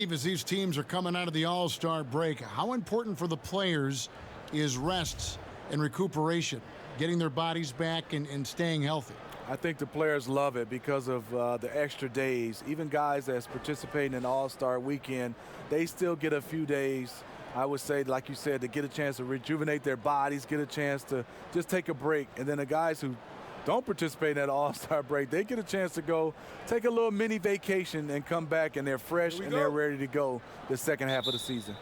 As these teams are coming out of the All-Star break, how important for the players is rest and recuperation, getting their bodies back and staying healthy? I think the players love it because of the extra days. Even guys that's participating in All-Star weekend, they still get a few days, I would say, like you said, to get a chance to rejuvenate their bodies, get a chance to just take a break. And then the guys who don't participate in that All-Star break, they get a chance to go take a little mini vacation and come back, and they're fresh and they're ready to go the second half of the season.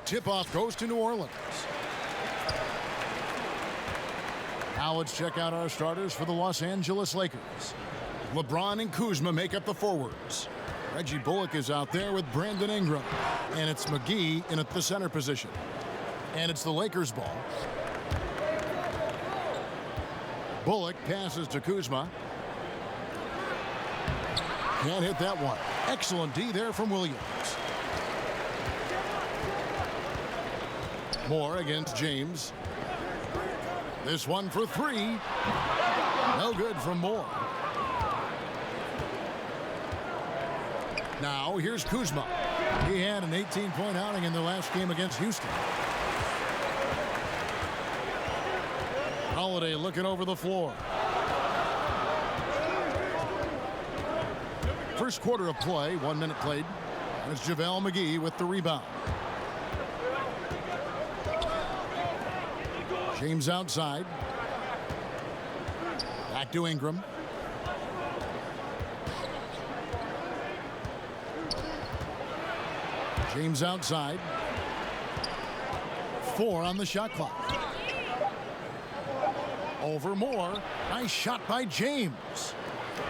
Tip-off goes to New Orleans. Now let's check out our starters for the Los Angeles Lakers. LeBron and Kuzma make up the forwards. Reggie Bullock is out there with Brandon Ingram. And it's McGee in at the center position. And it's the Lakers' ball. Bullock passes to Kuzma. Can't hit that one. Excellent D there from Williams. Moore against James. This one for three. No good from Moore. Now here's Kuzma. He had an 18-point outing in the last game against Houston. Holiday looking over the floor. First quarter of play, 1 minute played. And it's JaVale McGee with the rebound. James outside. Back to Ingram. James outside. 4 on the shot clock. Over Moore. Nice shot by James.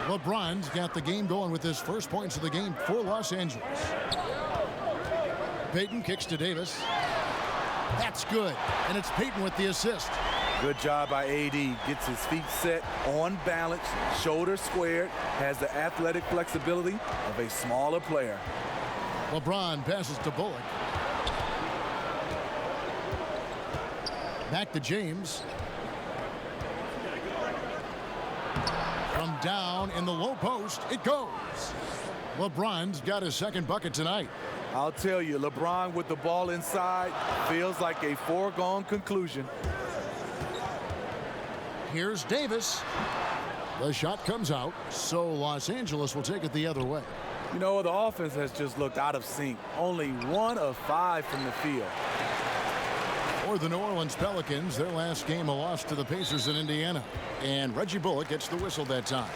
LeBron's got the game going with his first points of the game for Los Angeles. Payton kicks to Davis. That's good. And it's Payton with the assist. Good job by AD. Gets his feet set, on balance, shoulders squared, has the athletic flexibility of a smaller player. LeBron passes to Bullock. Back to James. From down in the low post, it goes. LeBron's got his second bucket tonight. I'll tell you, LeBron with the ball inside feels like a foregone conclusion. Here's Davis. The shot comes out, so Los Angeles will take it the other way. You know, the offense has just looked out of sync. Only 1 of 5 from the field. For the New Orleans Pelicans, their last game a loss to the Pacers in Indiana. And Reggie Bullock gets the whistle that time.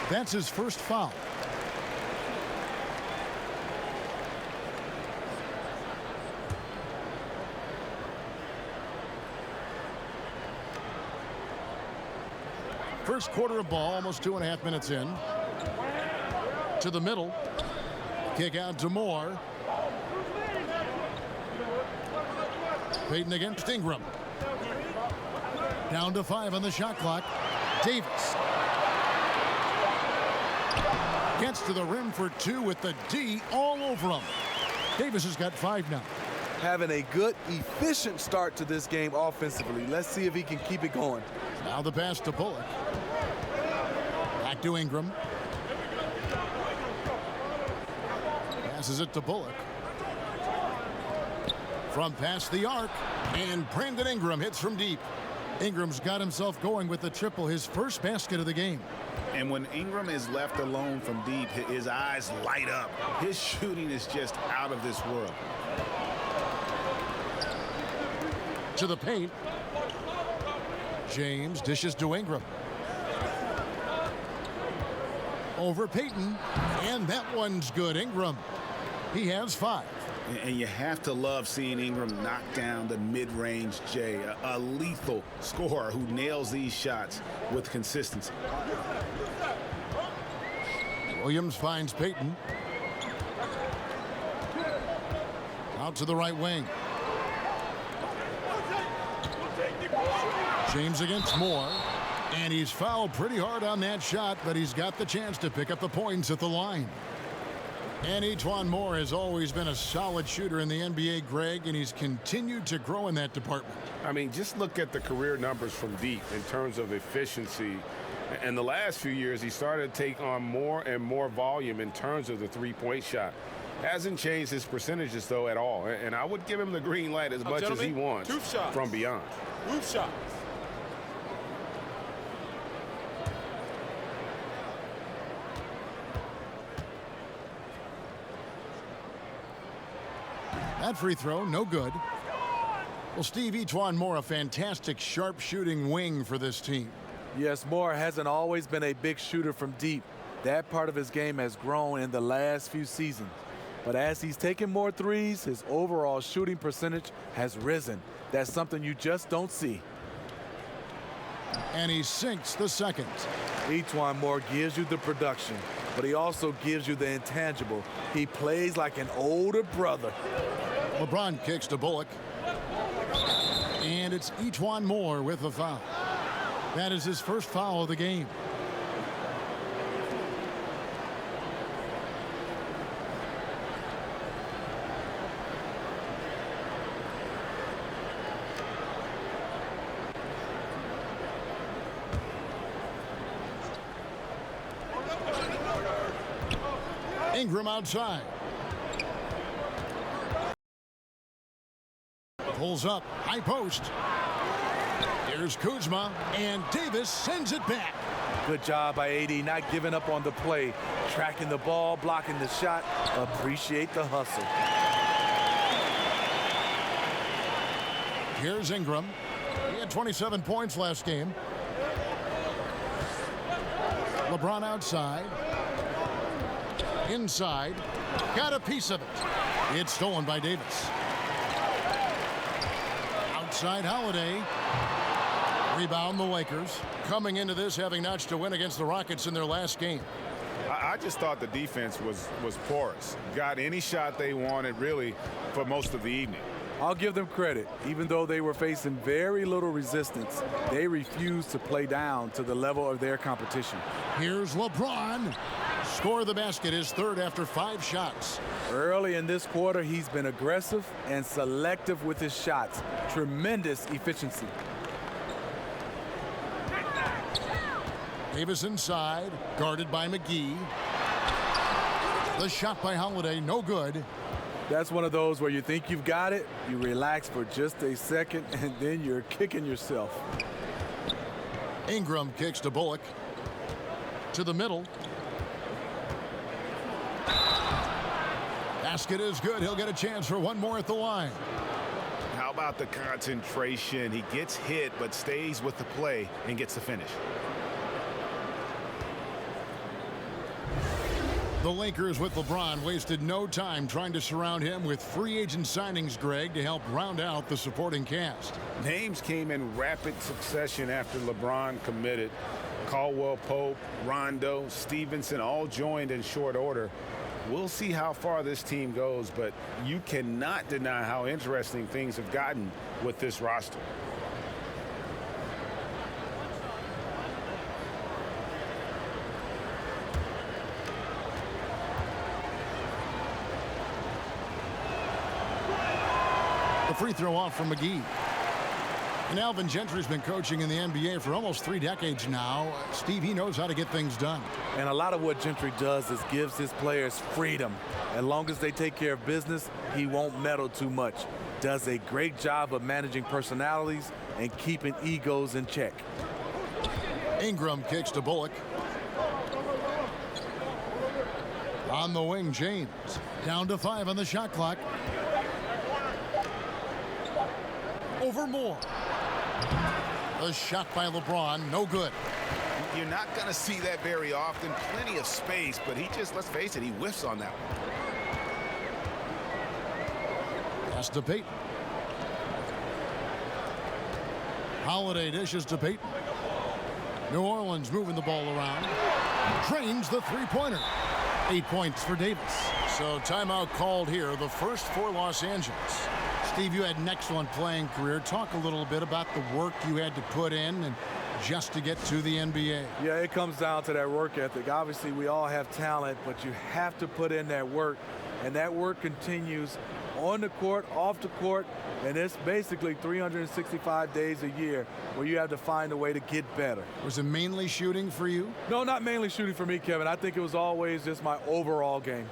That's his first foul. First quarter of ball, almost 2.5 minutes in. To the middle. Kick out to Moore. Payton against Ingram. Down to 5 on the shot clock. Davis. Gets to the rim for 2 with the D all over him. Davis has got 5 now. Having a good, efficient start to this game offensively. Let's see if he can keep it going. Now the pass to Bullock. Back to Ingram. Passes it to Bullock. From past the arc, and Brandon Ingram hits from deep. Ingram's got himself going with the triple, his first basket of the game. And when Ingram is left alone from deep, his eyes light up. His shooting is just out of this world. To the paint. James dishes to Ingram. Over Payton, and that one's good. Ingram, he has 5. And you have to love seeing Ingram knock down the mid-range J, a lethal scorer who nails these shots with consistency. Williams finds Payton. Out to the right wing. James against Moore. And he's fouled pretty hard on that shot, but he's got the chance to pick up the points at the line. And E'Twaun Moore has always been a solid shooter in the NBA, Greg, and he's continued to grow in that department. I mean, just look at the career numbers from deep in terms of efficiency. And the last few years, he started to take on more and more volume in terms of the three-point shot. Hasn't changed his percentages, though, at all. And I would give him the green light as much as he wants from beyond. Roof shot. That free throw, no good. Well, Steve, Etuan Moore, a fantastic sharp-shooting wing for this team. Yes, Moore hasn't always been a big shooter from deep. That part of his game has grown in the last few seasons. But as he's taken more threes, his overall shooting percentage has risen. That's something you just don't see. And he sinks the second. Etuan Moore gives you the production, but he also gives you the intangible. He plays like an older brother. LeBron kicks to Bullock. And it's Etuan Moore with the foul. That is his first foul of the game. Ingram outside. Pulls up, high post. Here's Kuzma, and Davis sends it back. Good job by AD, not giving up on the play. Tracking the ball, blocking the shot. Appreciate the hustle. Here's Ingram. He had 27 points last game. LeBron outside. Inside. Got a piece of it. It's stolen by Davis. Outside Holiday. Rebound the Lakers. Coming into this having notched a win against the Rockets in their last game. I just thought the defense was porous. Got any shot they wanted, really, for most of the evening. I'll give them credit. Even though they were facing very little resistance, they refused to play down to the level of their competition. Here's LeBron. Score the basket, his third after 5 shots. Early in this quarter, he's been aggressive and selective with his shots. Tremendous efficiency. Davis inside, guarded by McGee. The shot by Holiday, no good. That's one of those where you think you've got it, you relax for just a second, and then you're kicking yourself. Ingram kicks to Bullock. To the middle. Basket is good. He'll get a chance for one more at the line. How about the concentration? He gets hit, but stays with the play and gets the finish. The Lakers with LeBron wasted no time trying to surround him with free agent signings, Greg, to help round out the supporting cast. Names came in rapid succession after LeBron committed. Caldwell Pope, Rondo, Stevenson all joined in short order. We'll see how far this team goes, but you cannot deny how interesting things have gotten with this roster. The free throw off from McGee. And Alvin Gentry's been coaching in the NBA for almost 3 decades now. Steve, he knows how to get things done. And a lot of what Gentry does is gives his players freedom. As long as they take care of business, he won't meddle too much. Does a great job of managing personalities and keeping egos in check. Ingram kicks to Bullock. On the wing, James. Down to 5 on the shot clock. Over Moore. The shot by LeBron, no good. You're not going to see that very often. Plenty of space, but he just, let's face it, he whiffs on that one. Pass to Payton. Holiday dishes to Payton. New Orleans moving the ball around. Drains the three-pointer. 8 points for Davis. So timeout called here, the first for Los Angeles. Steve, you had an excellent playing career. Talk a little bit about the work you had to put in and just to get to the NBA. Yeah, it comes down to that work ethic. Obviously, we all have talent, but you have to put in that work, and that work continues on the court, off the court, and it's basically 365 days a year where you have to find a way to get better. Was it mainly shooting for you? No, not mainly shooting for me, Kevin. I think it was always just my overall game.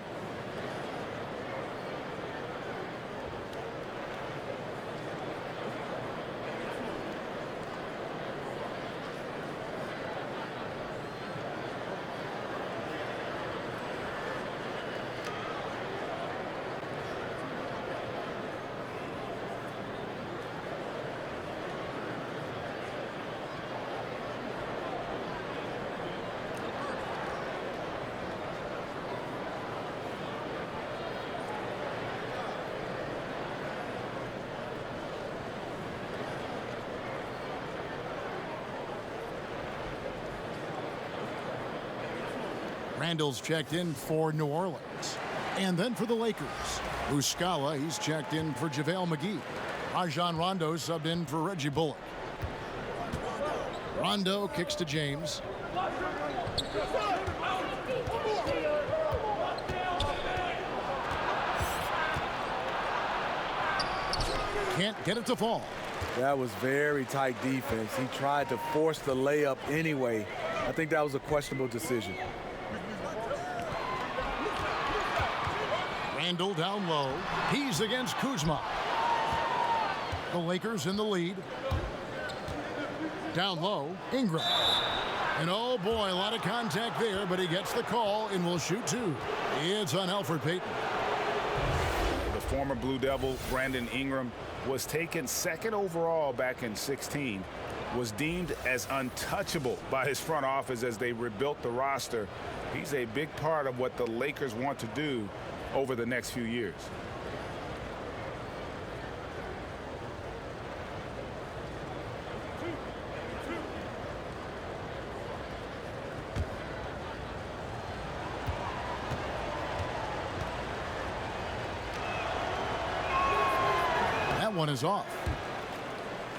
Randall's checked in for New Orleans. And then for the Lakers, Muscala, he's checked in for JaVale McGee. Rajon Rondo subbed in for Reggie Bullock. Rondo kicks to James. Can't get it to fall. That was very tight defense. He tried to force the layup anyway. I think that was a questionable decision. Randall down low. He's against Kuzma. The Lakers in the lead. Down low, Ingram. And oh boy, a lot of contact there, but he gets the call and will shoot two. It's on Elfrid Payton. The former Blue Devil, Brandon Ingram, was taken second overall back in 2016, was deemed as untouchable by his front office as they rebuilt the roster. He's a big part of what the Lakers want to do over the next few years. One is off.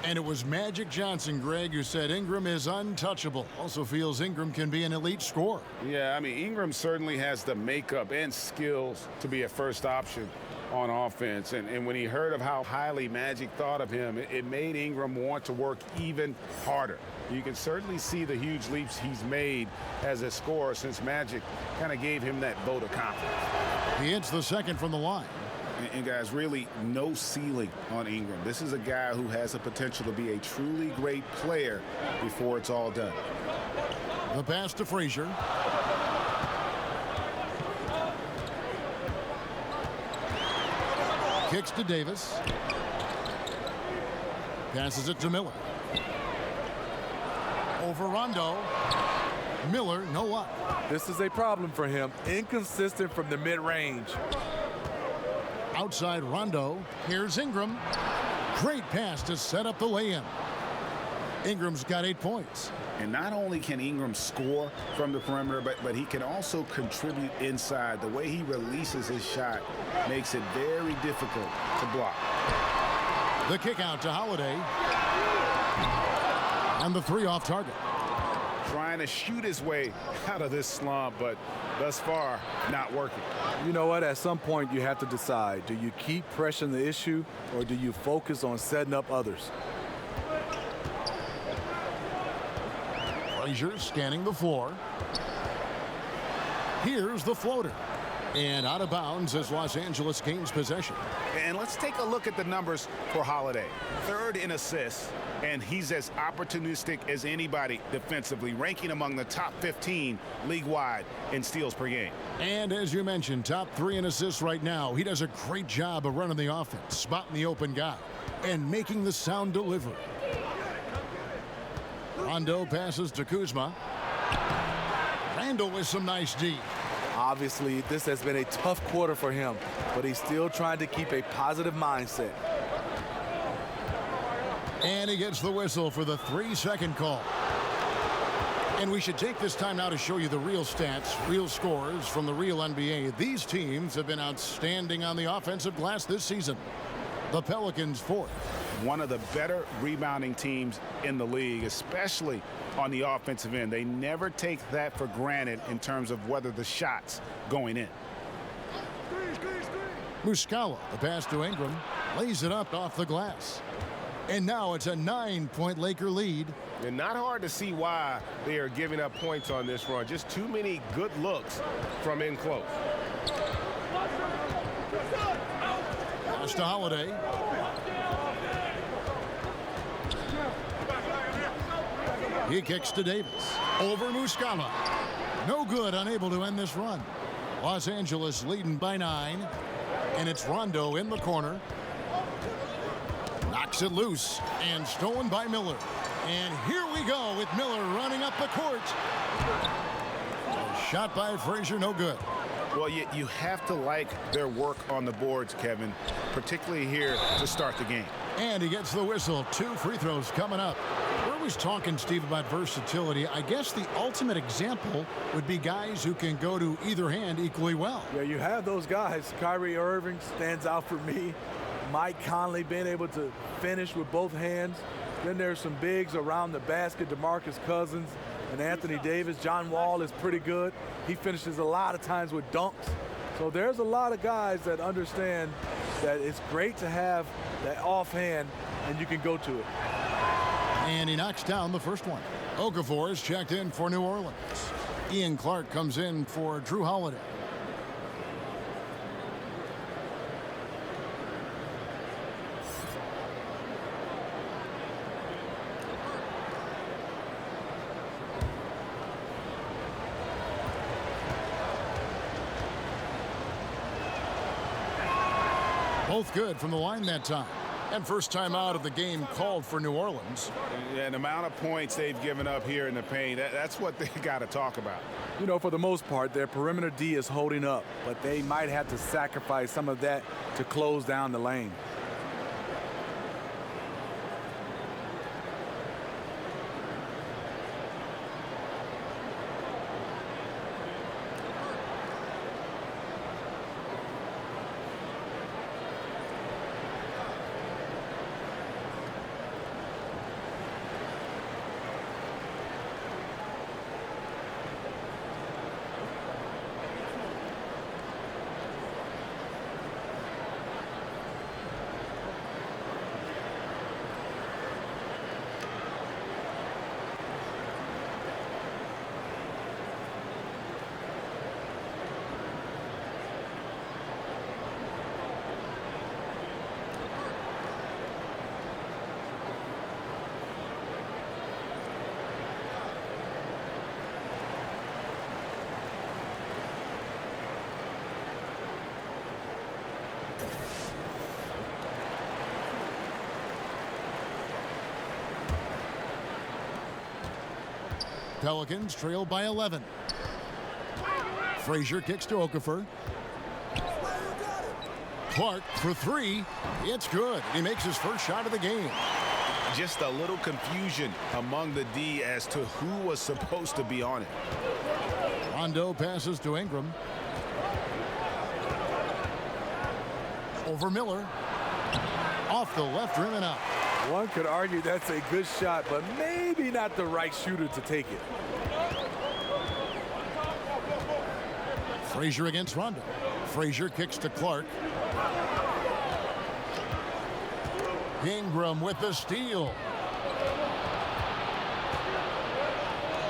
And it was Magic Johnson, Greg, who said Ingram is untouchable. Also feels Ingram can be an elite scorer. Yeah, I mean, Ingram certainly has the makeup and skills to be a first option on offense. And when he heard of how highly Magic thought of him, it made Ingram want to work even harder. You can certainly see the huge leaps he's made as a scorer since Magic kind of gave him that vote of confidence. He hits the second from the line. And guys, really no ceiling on Ingram. This is a guy who has the potential to be a truly great player before it's all done. The pass to Frazier. Kicks to Davis. Passes it to Miller. Over Rondo. Miller, no luck. This is a problem for him. Inconsistent from the mid-range. Outside Rondo. Here's Ingram. Great pass to set up the lay-in. Ingram's got 8 points. And not only can Ingram score from the perimeter, but he can also contribute inside. The way he releases his shot makes it very difficult to block. The kick out to Holiday. And the three off target. Trying to shoot his way out of this slump, but thus far, not working. You know what? At some point, you have to decide. Do you keep pressing the issue, or do you focus on setting up others? Frazier scanning the floor. Here's the floater. And out of bounds as Los Angeles gains possession. And let's take a look at the numbers for Holiday. Third in assists, and he's as opportunistic as anybody defensively, ranking among the top 15 league-wide in steals per game. And as you mentioned, top 3 in assists right now. He does a great job of running the offense, spotting the open guy, and making the sound delivery. Rondo passes to Kuzma. Randall with some nice D. Obviously, this has been a tough quarter for him, but he's still trying to keep a positive mindset. And he gets the whistle for the 3-second call. And we should take this time now to show you the real stats, real scores from the real NBA. These teams have been outstanding on the offensive glass this season. The Pelicans 4th. One of the better rebounding teams in the league, especially on the offensive end. They never take that for granted in terms of whether the shot's going in. Muscala, the pass to Ingram, lays it up off the glass. And now it's a 9-point Laker lead. And not hard to see why they are giving up points on this run. Just too many good looks from in close. Pass to Holiday. He kicks to Davis. Over Muscala. No good, unable to end this run. Los Angeles leading by 9. And it's Rondo in the corner. Knocks it loose and stolen by Miller. And here we go with Miller running up the court. Shot by Frazier, no good. Well, you have to like their work on the boards, Kevin, particularly here to start the game. And he gets the whistle. 2 free throws coming up. Where are we was talking, Steve, about versatility. I guess the ultimate example would be guys who can go to either hand equally well. Yeah, you have those guys. Kyrie Irving stands out for me. Mike Conley being able to finish with both hands. Then there's some bigs around the basket, DeMarcus Cousins and Anthony Davis. John Wall is pretty good. He finishes a lot of times with dunks. So there's a lot of guys that understand that it's great to have that offhand and you can go to it. And he knocks down the first one. Okafor is checked in for New Orleans. Ian Clark comes in for Drew Holiday. Both good from the line that time. And first time out of the game called for New Orleans. And the amount of points they've given up here in the paint, that's what they got to talk about. You know, for the most part, their perimeter D is holding up, but they might have to sacrifice some of that to close down the lane. Pelicans trail by 11. Frazier kicks to Okafor. Clark for three. It's good. He makes his first shot of the game. Just a little confusion among the D as to who was supposed to be on it. Rondo passes to Ingram. Over Miller. Off the left rim and out. One could argue that's a good shot, but maybe not the right shooter to take it. Frazier against Rondo. Frazier kicks to Clark. Ingram with the steal.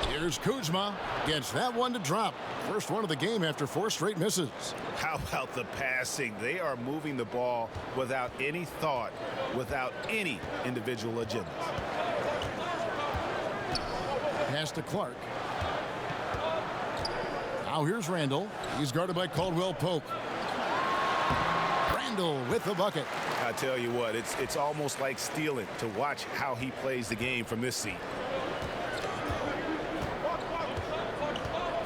Here's Kuzma. Gets that one to drop. First one of the game after 4 straight misses. How about the passing? They are moving the ball without any thought, without any individual agenda. Pass to Clark. Now here's Randall. He's guarded by Caldwell Pope. Randall with the bucket. I tell you what, it's almost like stealing to watch how he plays the game from this seat.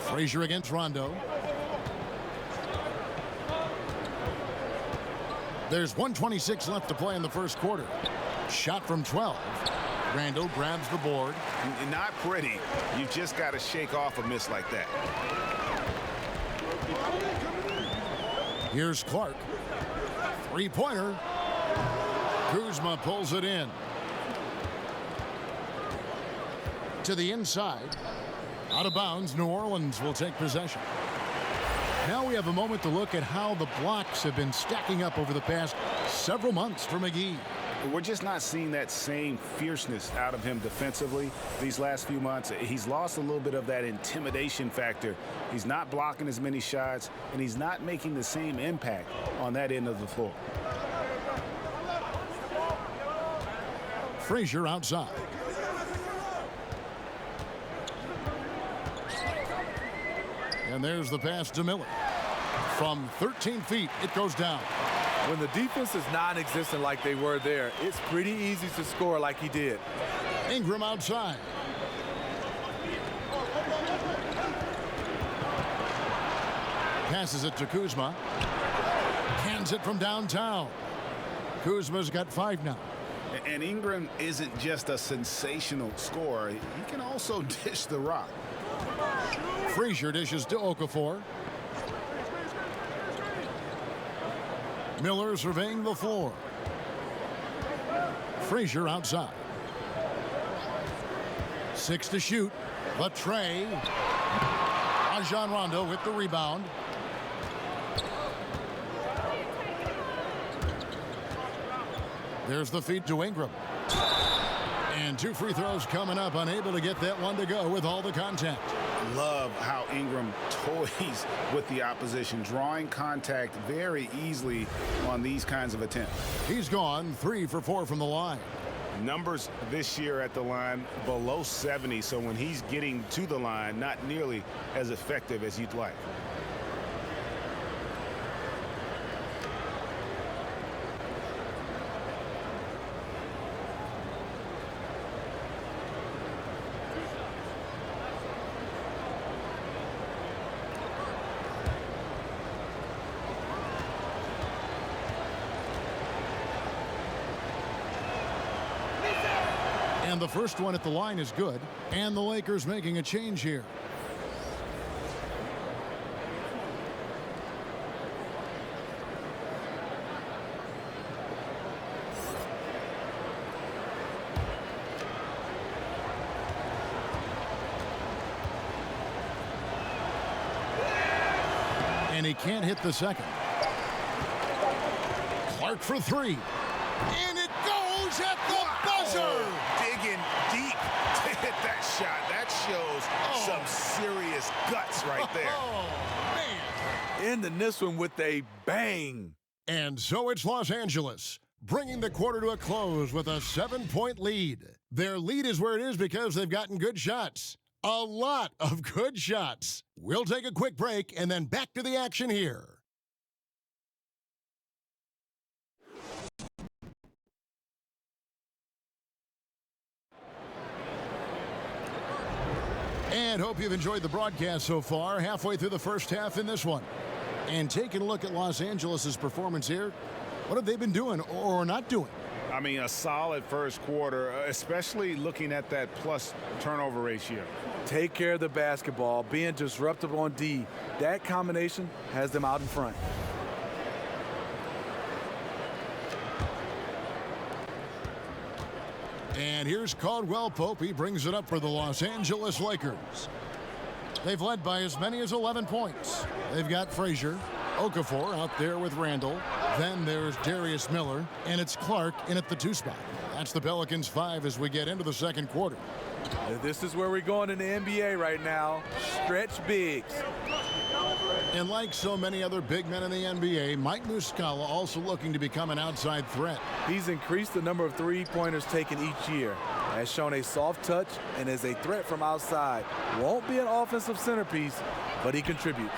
Frazier against Rondo. There's 1:26 left to play in the first quarter. Shot from 12. Randall grabs the board. Not pretty. You just got to shake off a miss like that. Here's Clark. Three-pointer. Kuzma pulls it in. To the inside. Out of bounds, New Orleans will take possession. Now we have a moment to look at how the blocks have been stacking up over the past several months for McGee. We're just not seeing that same fierceness out of him defensively these last few months. He's lost a little bit of that intimidation factor. He's not blocking as many shots, and he's not making the same impact on that end of the floor. Frazier outside. And there's the pass to Miller. From 13 feet, it goes down. When the defense is non-existent like they were there, it's pretty easy to score like he did. Ingram outside. Passes it to Kuzma. Hands it from downtown. Kuzma's got 5 now. And Ingram isn't just a sensational scorer. He can also dish the rock. Frazier dishes to Okafor. Miller surveying the floor. Frazier outside. 6 to shoot. The tray. Rajon Rondo with the rebound. There's the feed to Ingram. And 2 free throws coming up. Unable to get that one to go with all the contact. Love how Ingram toys with the opposition, drawing contact very easily on these kinds of attempts. He's gone 3 for 4 from the line. Numbers this year at the line below 70, so when he's getting to the line, not nearly as effective as you'd like. And the first one at the line is good. And the Lakers making a change here. And he can't hit the second. Clark for 3. And it goes at the buzzer. Digging deep to hit that shot. That shows some serious guts right there. Oh, man. Ending this one with a bang. And so it's Los Angeles, bringing the quarter to a close with a 7-point lead. Their lead is where it is because they've gotten good shots. A lot of good shots. We'll take a quick break and then back to the action here. And hope you've enjoyed the broadcast so far. Halfway through the first half in this one. And taking a look at Los Angeles' performance here, what have they been doing or not doing? I mean, a solid first quarter, especially looking at that plus turnover ratio. Take care of the basketball, being disruptive on D. That combination has them out in front. And here's Caldwell Pope. He brings it up for the Los Angeles Lakers. They've led by as many as 11 points. They've got Frazier, Okafor out there with Randall. Then there's Darius Miller, and it's Clark in at the 2 spot. That's the Pelicans 5 as we get into the second quarter. This is where we're going in the NBA right now. Stretch bigs. And like so many other big men in the NBA, Mike Muscala also looking to become an outside threat. He's increased the number of three-pointers taken each year, has shown a soft touch, and is a threat from outside. Won't be an offensive centerpiece, but he contributes.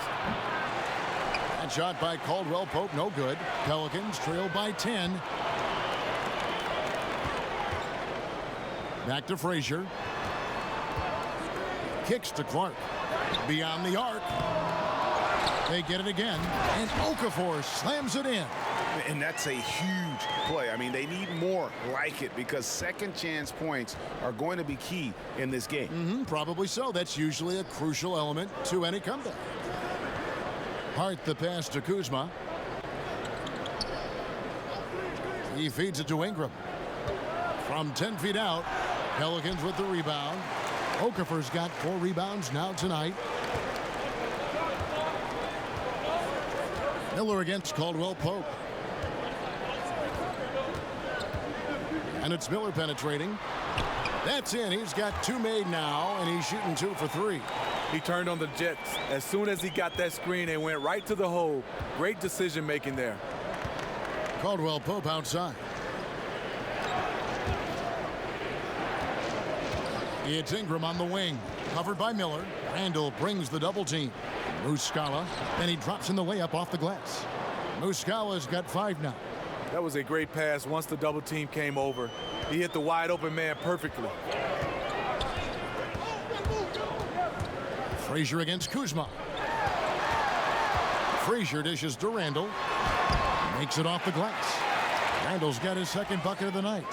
That shot by Caldwell Pope, no good. Pelicans trail by 10. Back to Frazier. Kicks to Clark. Beyond the arc. They get it again, and Okafor slams it in. And that's a huge play. I mean, they need more like it because second chance points are going to be key in this game. Probably so. That's usually a crucial element to any comeback. Hart the pass to Kuzma. He feeds it to Ingram. From 10 feet out, Pelicans with the rebound. Okafor's got 4 rebounds now tonight. Miller against Caldwell Pope. And it's Miller penetrating. That's in. He's got 2 made now, and he's shooting 2 for 3. He turned on the Jets. As soon as he got that screen, they went right to the hole. Great decision-making there. Caldwell Pope outside. It's Ingram on the wing. Covered by Miller. Randall brings the double team. Muscala, and he drops in the layup off the glass. Muscala's got 5 now. That was a great pass once the double team came over. He hit the wide open man perfectly. Frazier against Kuzma. Frazier dishes to Randall. Makes it off the glass. Randall's got his second bucket of the night.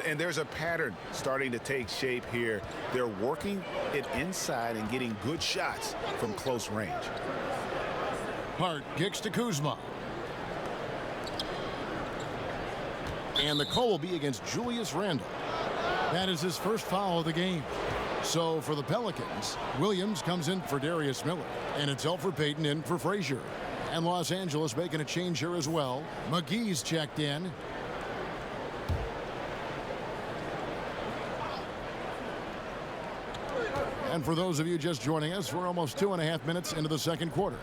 And there's a pattern starting to take shape here. They're working it inside and getting good shots from close range. Hart kicks to Kuzma. And the call will be against Julius Randle. That is his first foul of the game. So for the Pelicans, Williams comes in for Darius Miller. And it's Elfrid Payton in for Frazier. And Los Angeles making a change here as well. McGee's checked in. And for those of you just joining us, we're almost 2.5 minutes into the second quarter.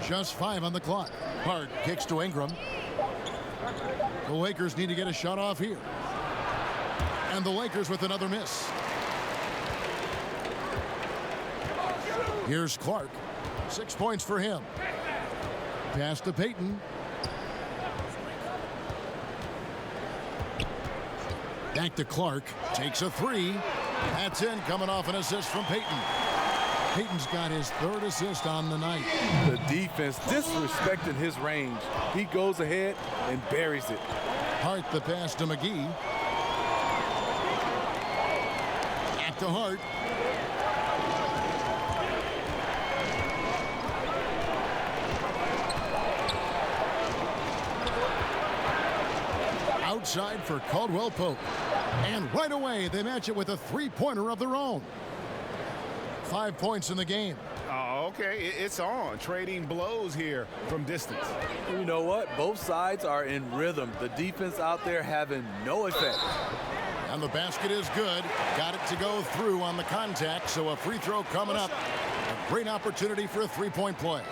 Just 5 on the clock. Hart kicks to Ingram. The Lakers need to get a shot off here. And the Lakers with another miss. Here's Clark. 6 points for him. Pass to Payton. Back to Clark. Takes a 3. That's in, coming off an assist from Payton. Payton's got his 3rd assist on the night. The defense disrespecting his range. He goes ahead and buries it. Hart the pass to McGee. Back to Hart. Outside for Caldwell Pope. And right away, they match it with a 3-pointer of their own. 5 points in the game. Oh, okay. It's on. Trading blows here from distance. You know what? Both sides are in rhythm. The defense out there having no effect. And the basket is good. Got it to go through on the contact, so a free throw coming up. A great opportunity for a 3-point play.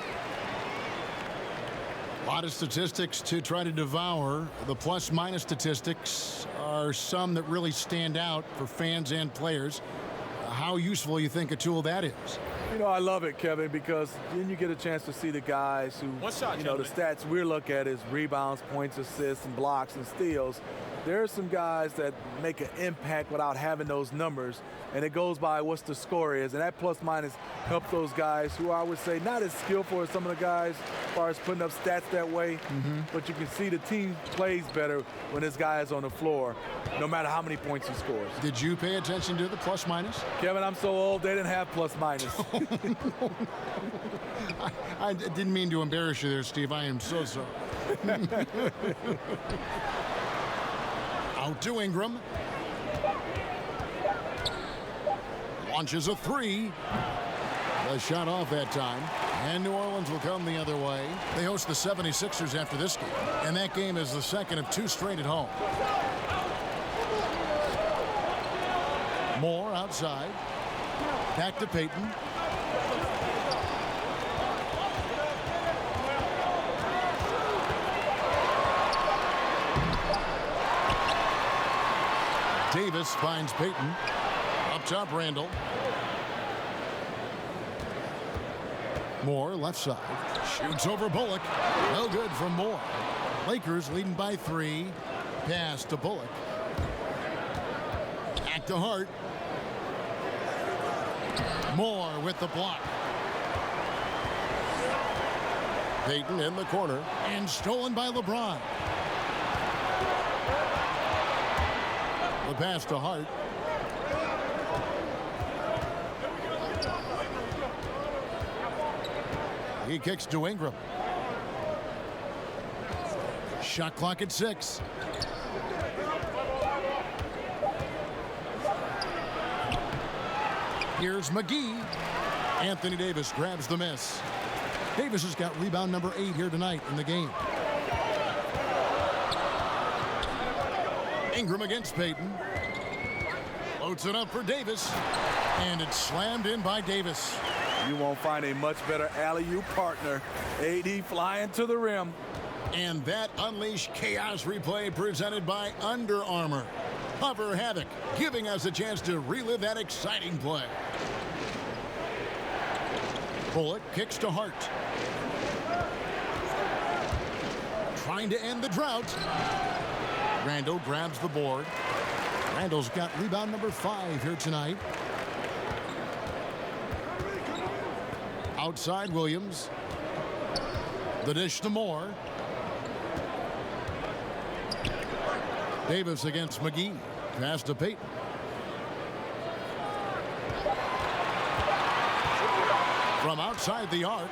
A lot of statistics to try to devour. The plus-minus statistics are some that really stand out for fans and players. How useful you think a tool that is? You know, I love it, Kevin, because then you get a chance to see the guys who, the stats we look at is rebounds, points, assists, and blocks and steals. There are some guys that make an impact without having those numbers, and it goes by what the score is. And that plus-minus helps those guys who I would say not as skillful as some of the guys as far as putting up stats that way, but you can see the team plays better when this guy is on the floor, no matter how many points he scores. Did you pay attention to the plus-minus? Kevin, I'm so old, they didn't have plus-minus. I didn't mean to embarrass you there, Steve. I am so sorry. Out to Ingram. Launches a 3. The shot off that time. And New Orleans will come the other way. They host the 76ers after this game. And that game is the second of 2 straight at home. Moore outside. Back to Payton. Davis finds Payton. Up top, Randall. Moore, left side. Shoots over Bullock. No good from Moore. Lakers leading by 3. Pass to Bullock. Back to Hart. Moore with the block. Payton in the corner. And stolen by LeBron. The pass to Hart. He kicks to Ingram. Shot clock at 6. Here's McGee. Anthony Davis grabs the miss. Davis has got rebound number 8 here tonight in the game. Ingram against Payton. Floats it up for Davis. And it's slammed in by Davis. You won't find a much better alley-oop partner. AD flying to the rim. And that unleashed chaos replay presented by Under Armour. Hover Havoc, giving us a chance to relive that exciting play. Bullock kicks to Hart. Trying to end the drought. Randall grabs the board. Randall's got rebound number 5 here tonight. Outside Williams. The dish to Moore. Davis against McGee. Pass to Payton. From outside the arc.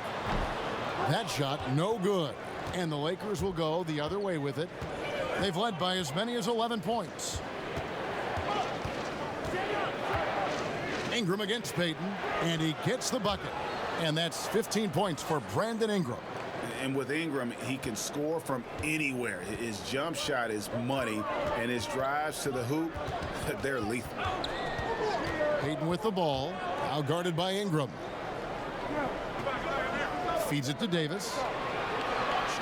That shot no good. And the Lakers will go the other way with it. They've led by as many as 11 points. Ingram against Payton. And he gets the bucket. And that's 15 points for Brandon Ingram. And with Ingram, he can score from anywhere. His jump shot is money, and his drives to the hoop, they're lethal. Payton with the ball, now guarded by Ingram. Feeds it to Davis.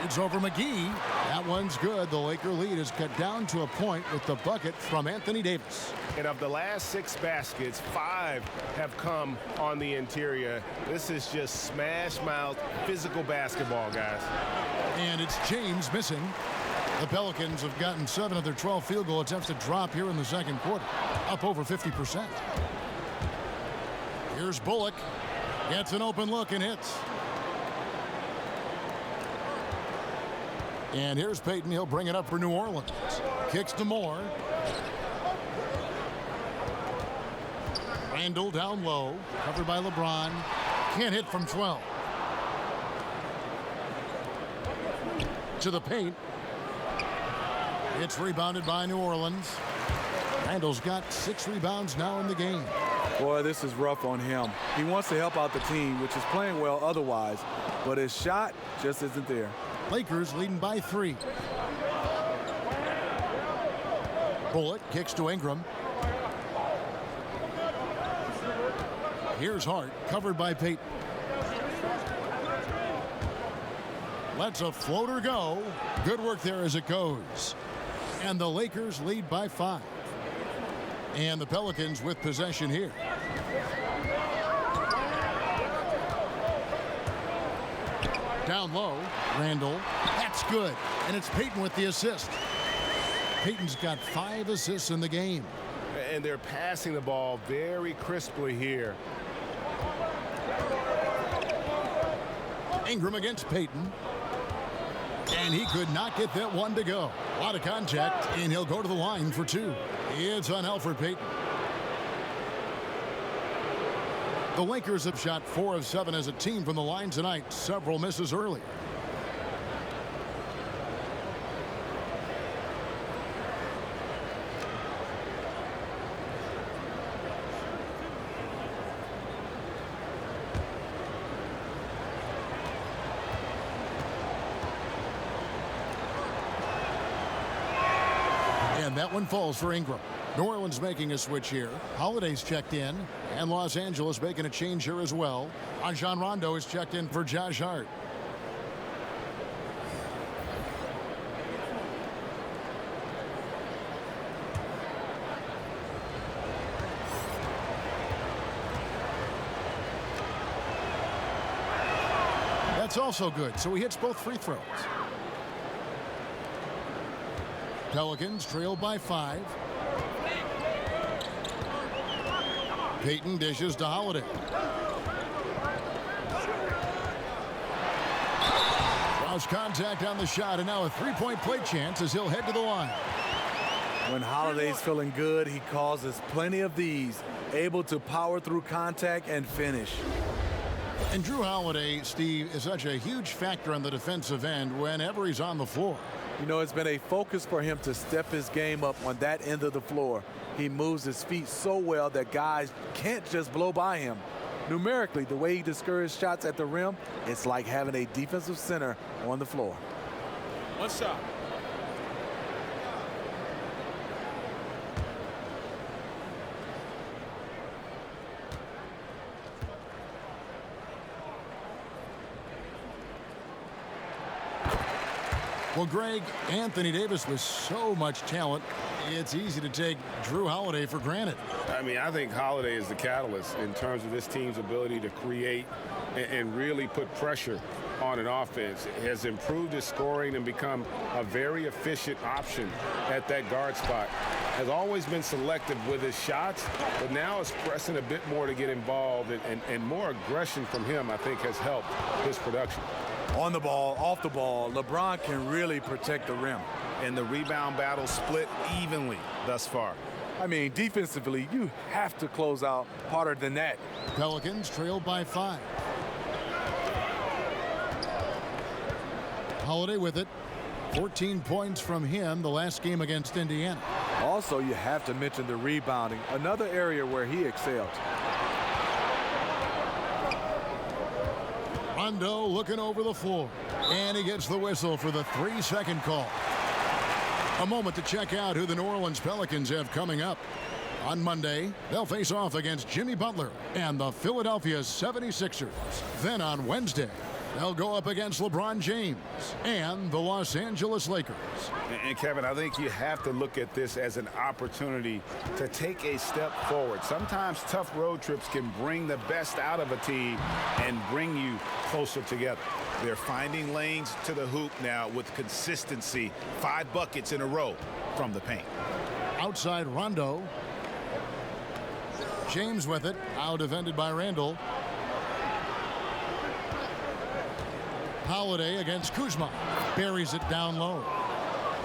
Shoots over McGee. That one's good. The Laker lead is cut down to a point with the bucket from Anthony Davis. And of the last 6 baskets, 5 have come on the interior. This is just smash mouth physical basketball, guys. And it's James missing. The Pelicans have gotten 7 of their 12 field goal attempts to drop here in the second quarter, up over 50%. Here's Bullock. Gets an open look and hits. And here's Payton. He'll bring it up for New Orleans. Kicks to Moore. Randall down low. Covered by LeBron. Can't hit from 12. To the paint. It's rebounded by New Orleans. Randall's got 6 rebounds now in the game. Boy, this is rough on him. He wants to help out the team, which is playing well otherwise, but his shot just isn't there. Lakers leading by 3. Bullock kicks to Ingram. Here's Hart, covered by Payton. Lets a floater go. Good work there as it goes. And the Lakers lead by 5. And the Pelicans with possession here. Down low, Randall. That's good. And it's Payton with the assist. Payton's got 5 assists in the game. And they're passing the ball very crisply here. Ingram against Payton. And he could not get that one to go. A lot of contact, and he'll go to the line for 2. It's on Elfrid Payton. The Lakers have shot 4 of 7 as a team from the line tonight. Several misses early. And that one falls for Ingram. New Orleans making a switch here. Holiday's checked in. And Los Angeles making a change here as well. Rajon Rondo is checked in for Josh Hart. That's also good. So he hits both free throws. Pelicans trail by 5. Payton dishes to Holiday. Cross contact on the shot, and now a 3-point play chance as he'll head to the line. When Holiday's feeling good, he causes plenty of these, able to power through contact and finish. And Drew Holiday, Steve, is such a huge factor on the defensive end whenever he's on the floor. You know, it's been a focus for him to step his game up on that end of the floor. He moves his feet so well that guys can't just blow by him. Numerically, the way he discourages shots at the rim, it's like having a defensive center on the floor. One shot. Well, Greg, Anthony Davis with so much talent, it's easy to take Drew Holiday for granted. I mean, I think Holiday is the catalyst in terms of this team's ability to create and really put pressure on an offense. It has improved his scoring and become a very efficient option at that guard spot. Has always been selective with his shots, but now is pressing a bit more to get involved, and more aggression from him, I think, has helped his production. On the ball, off the ball, LeBron can really protect the rim. And the rebound battle split evenly thus far. I mean, defensively, you have to close out harder than that. Pelicans trailed by 5. Holiday with it. 14 points from him the last game against Indiana. Also, you have to mention the rebounding, another area where he excelled. Rondo looking over the floor. And he gets the whistle for the 3-second call. A moment to check out who the New Orleans Pelicans have coming up. On Monday, they'll face off against Jimmy Butler and the Philadelphia 76ers. Then on Wednesday, they'll go up against LeBron James and the Los Angeles Lakers. And Kevin, I think you have to look at this as an opportunity to take a step forward. Sometimes tough road trips can bring the best out of a team and bring you closer together. They're finding lanes to the hoop now with consistency. 5 buckets in a row from the paint. Outside Rondo. James with it. Out defended by Randall. Holiday against Kuzma. Buries it down low.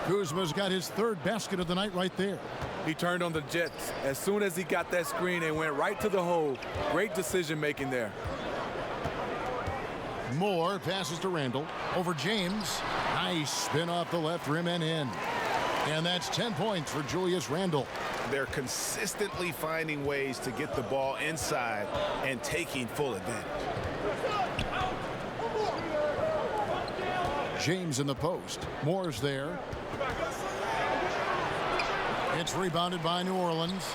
Kuzma's got his 3rd basket of the night right there. He turned on the Jets. As soon as he got that screen and went right to the hole. Great decision making there. Moore passes to Randall. Over James. Nice spin off the left rim and in. And that's 10 points for Julius Randle. They're consistently finding ways to get the ball inside and taking full advantage. James in the post. Moore's there. It's rebounded by New Orleans.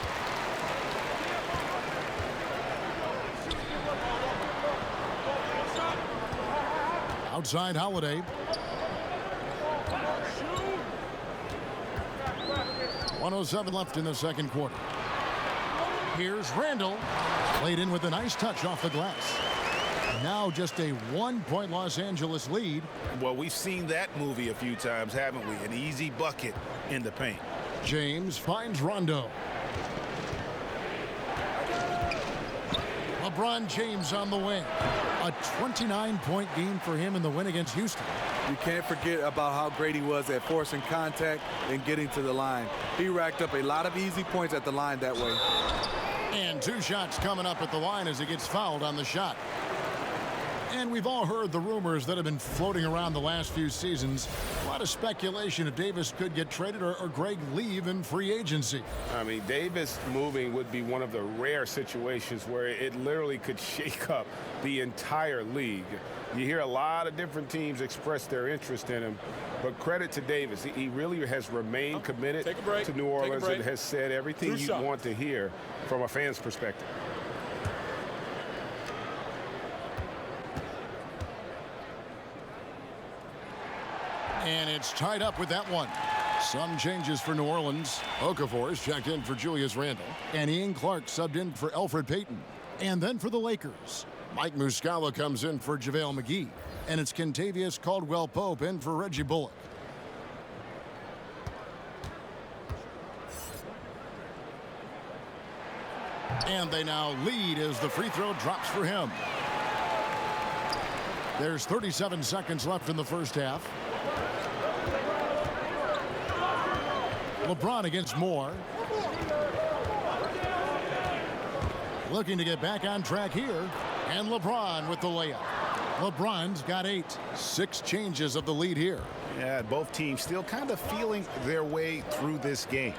Outside Holiday. 1:07 left in the second quarter. Here's Randall. Played in with a nice touch off the glass. Now just a 1-point Los Angeles lead. Well, we've seen that movie a few times, haven't we? An easy bucket in the paint. James finds Rondo. LeBron James on the wing. A 29-point game for him in the win against Houston. You can't forget about how great he was at forcing contact and getting to the line. He racked up a lot of easy points at the line that way. And 2 shots coming up at the line as he gets fouled on the shot. And we've all heard the rumors that have been floating around the last few seasons. A lot of speculation if Davis could get traded or Greg leave in free agency. I mean, Davis moving would be one of the rare situations where it literally could shake up the entire league. You hear a lot of different teams express their interest in him, but credit to Davis. He really has remained committed to New Orleans and has said everything you want to hear from a fan's perspective. And it's tied up with that one. Some changes for New Orleans. Okafor's checked in for Julius Randle. And Ian Clark subbed in for Elfrid Payton. And then for the Lakers, Mike Muscala comes in for JaVale McGee. And it's Kentavious Caldwell-Pope in for Reggie Bullock. And they now lead as the free throw drops for him. There's 37 seconds left in the first half. LeBron against Moore. Looking to get back on track here. And LeBron with the layup. LeBron's got 8. 6 changes of the lead here. Yeah, both teams still kind of feeling their way through this game.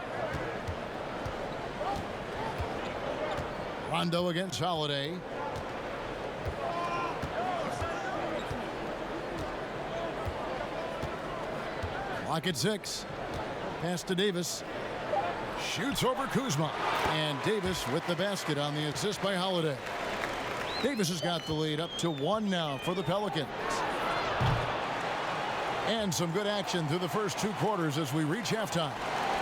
Rondo against Holiday. Clock at 6. Pass to Davis. Shoots over Kuzma. And Davis with the basket on the assist by Holiday. Davis has got the lead up to 1 now for the Pelicans. And some good action through the first 2 quarters as we reach halftime.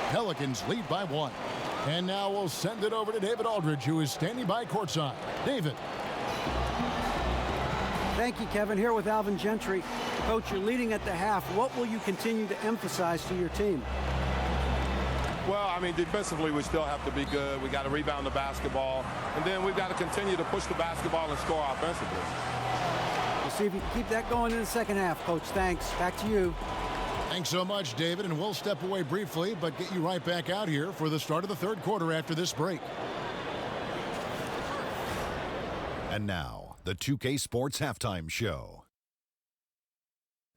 Pelicans lead by 1. And now we'll send it over to David Aldridge, who is standing by courtside. David. Thank you, Kevin. Here with Alvin Gentry. Coach, you're leading at the half. What will you continue to emphasize to your team? Well, I mean, defensively, we still have to be good. We got to rebound the basketball. And then we've got to continue to push the basketball and score offensively. The See if you can keep that going in the second half, Coach. Thanks. Back to you. Thanks so much, David, and we'll step away briefly, but get you right back out here for the start of the third quarter after this break. And now, the 2K Sports Halftime Show.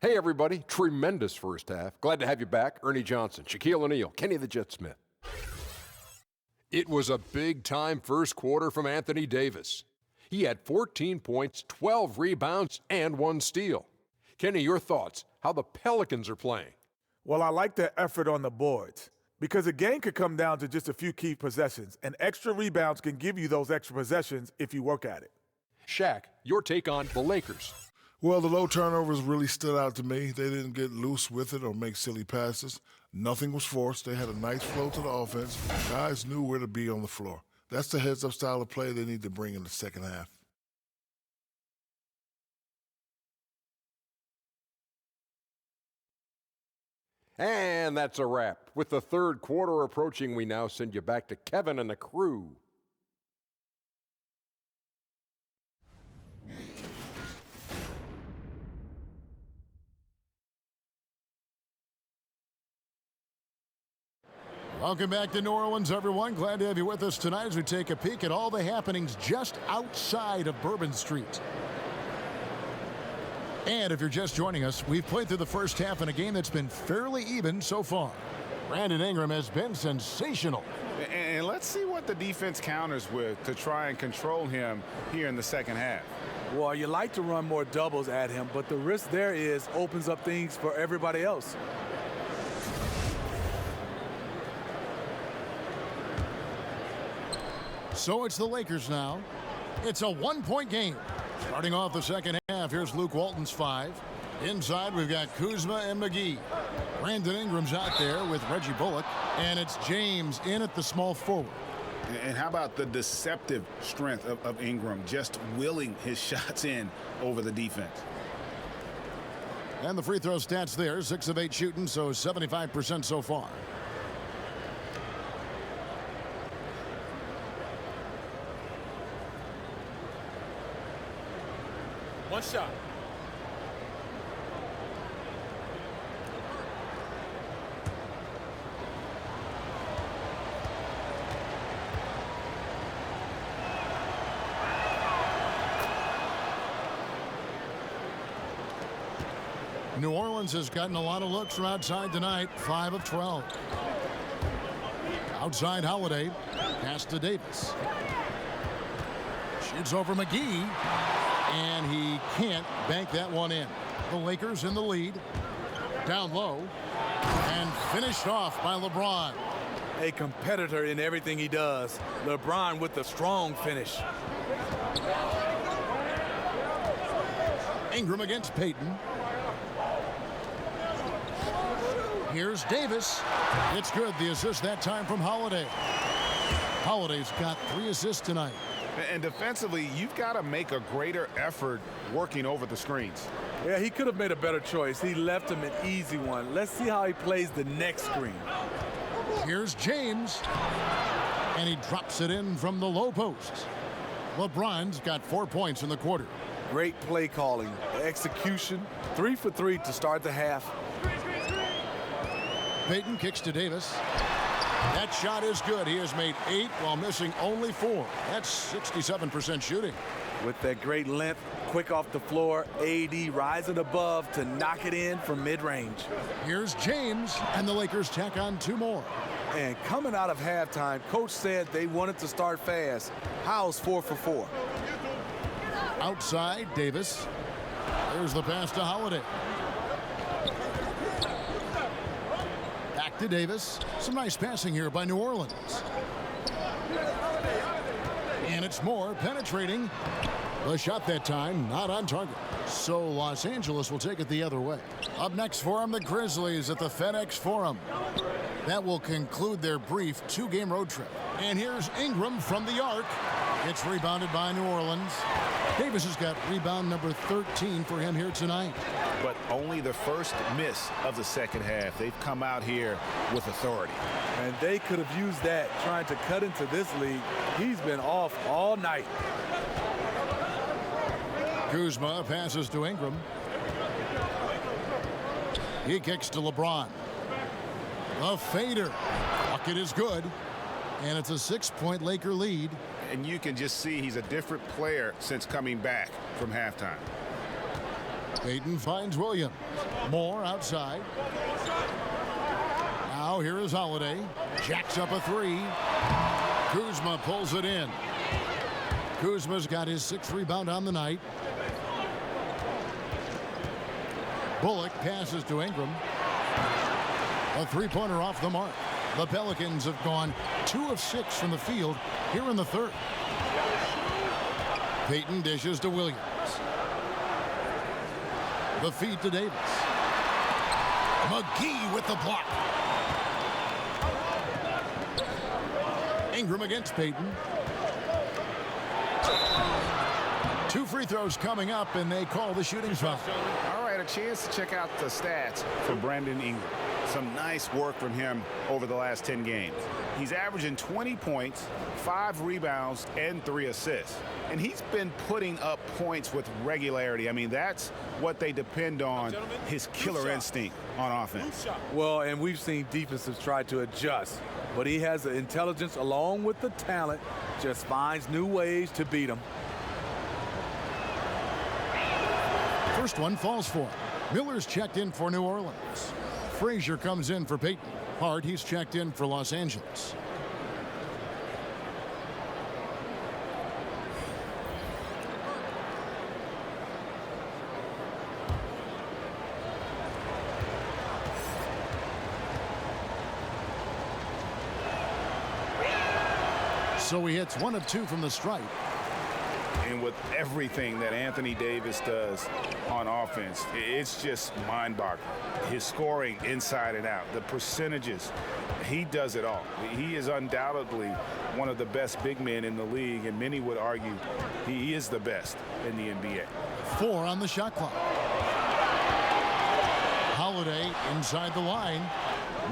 Hey, everybody. Tremendous first half. Glad to have you back. Ernie Johnson, Shaquille O'Neal, Kenny the Jet Smith. It was a big-time first quarter from Anthony Davis. He had 14 points, 12 rebounds, and 1 steal. Kenny, your thoughts, how the Pelicans are playing? Well, I like their effort on the boards because a game could come down to just a few key possessions, and extra rebounds can give you those extra possessions if you work at it. Shaq, your take on the Lakers. Well, the low turnovers really stood out to me. They didn't get loose with it or make silly passes. Nothing was forced. They had a nice flow to the offense. Guys knew where to be on the floor. That's the heads-up style of play they need to bring in the second half. And that's a wrap. With the third quarter approaching, we now send you back to Kevin and the crew. Welcome back to New Orleans, everyone. Glad to have you with us tonight as we take a peek at all the happenings just outside of Bourbon Street. And if you're just joining us, we've played through the first half in a game that's been fairly even so far. Brandon Ingram has been sensational. And let's see what the defense counters with to try and control him here in the second half. Well, you like to run more doubles at him, but the risk there is opens up things for everybody else. So it's the Lakers now. It's a one-point game. Starting off the second half, here's Luke Walton's 5. Inside, we've got Kuzma and McGee. Brandon Ingram's out there with Reggie Bullock. And it's James in at the small forward. And how about the deceptive strength of Ingram, just willing his shots in over the defense. And the free throw stats there, 6 of 8 shooting, so 75% so far. One shot. New Orleans has gotten a lot of looks from outside tonight, 5 of 12. Outside Holiday, pass to Davis. Shoots over McGee, and he can't bank that one in. The Lakers in the lead, down low, and finished off by LeBron. A competitor in everything he does. LeBron with the strong finish. Ingram against Payton. Here's Davis. It's good. The assist that time from Holiday. Holiday's got 3 assists tonight. And defensively, you've got to make a greater effort working over the screens. Yeah, he could have made a better choice. He left him an easy one. Let's see how he plays the next screen. Here's James. And he drops it in from the low post. LeBron's got 4 points in the quarter. Great play calling. Execution. 3 for 3 to start the half. Payton kicks to Davis. That shot is good. He has made 8 while missing only 4. That's 67% shooting. With that great length, quick off the floor, AD rising above to knock it in from mid-range. Here's James, and the Lakers tack on 2 more. And coming out of halftime, coach said they wanted to start fast. How's 4 for 4? Outside, Davis. There's the pass to Holiday. Back to Davis. Some nice passing here by New Orleans. And it's more penetrating. The shot that time not on target. So Los Angeles will take it the other way. Up next for them, the Grizzlies at the FedEx Forum. That will conclude their brief 2-game road trip. And here's Ingram from the arc. It's rebounded by New Orleans. Davis has got rebound number 13 for him here tonight. But only the first miss of the second half. They've come out here with authority. And they could have used that trying to cut into this league. He's been off all night. Kuzma passes to Ingram. He kicks to LeBron. A fader. Bucket is good. And it's a 6-point Laker lead. And you can just see he's a different player since coming back from halftime. Payton finds Williams. Moore outside. Now here is Holiday. Jacks up a three. Kuzma pulls it in. Kuzma's got his 6th rebound on the night. Bullock passes to Ingram. A three-pointer off the mark. The Pelicans have gone 2 of 6 from the field here in the third. Payton dishes to Williams. The feed to Davis. McGee with the block. Ingram against Payton. 2 free throws coming up, and they call the shooting foul. All right, a chance to check out the stats for Brandon Ingram. Some nice work from him over the last 10 games. He's averaging 20 points, 5 rebounds, and 3 assists. And he's been putting up points with regularity. I mean, that's what they depend on, his killer instinct on offense. Well, and we've seen defenses try to adjust, but he has the intelligence along with the talent, just finds new ways to beat them. First one falls for him. Miller's checked in for New Orleans. Frazier comes in for Payton. Hart, he's checked in for Los Angeles. So he hits 1 of 2 from the stripe. And with everything that Anthony Davis does on offense, it's just mind-boggling. His scoring inside and out, the percentages, he does it all. He is undoubtedly one of the best big men in the league, and many would argue he is the best in the NBA. 4 on the shot clock. Holiday inside the line,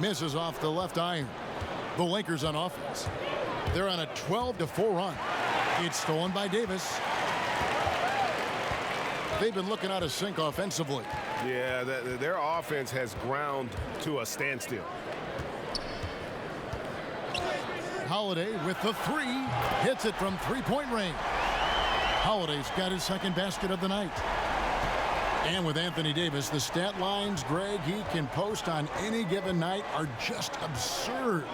misses off the left iron. The Lakers on offense. They're on a 12-4 run. It's stolen by Davis. They've been looking out of sync offensively. Yeah, their offense has ground to a standstill. Holiday with the 3. Hits it from 3-point range. Holiday's got his 2nd basket of the night. And with Anthony Davis, the stat lines, Greg, he can post on any given night are just absurd.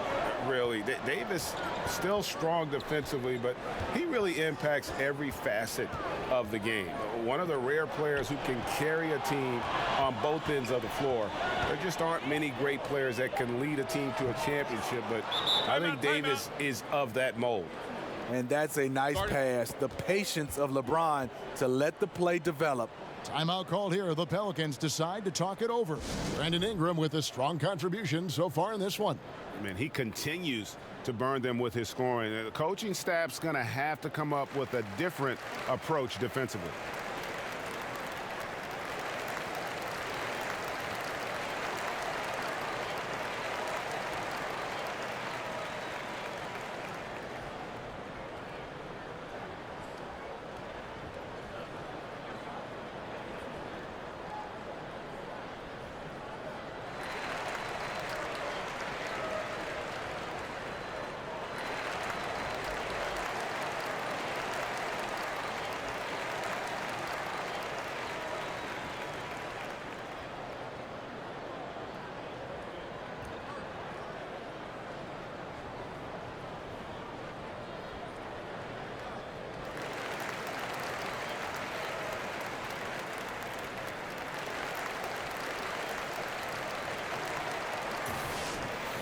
Really, Davis still strong defensively, but he really impacts every facet of the game. One of the rare players who can carry a team on both ends of the floor. There just aren't many great players that can lead a team to a championship, but I think Davis is of that mold. And that's a nice pass. The patience of LeBron to let the play develop. Timeout called here. The Pelicans decide to talk it over. Brandon Ingram with a strong contribution so far in this one. Man, he continues to burn them with his scoring. The coaching staff's going to have to come up with a different approach defensively.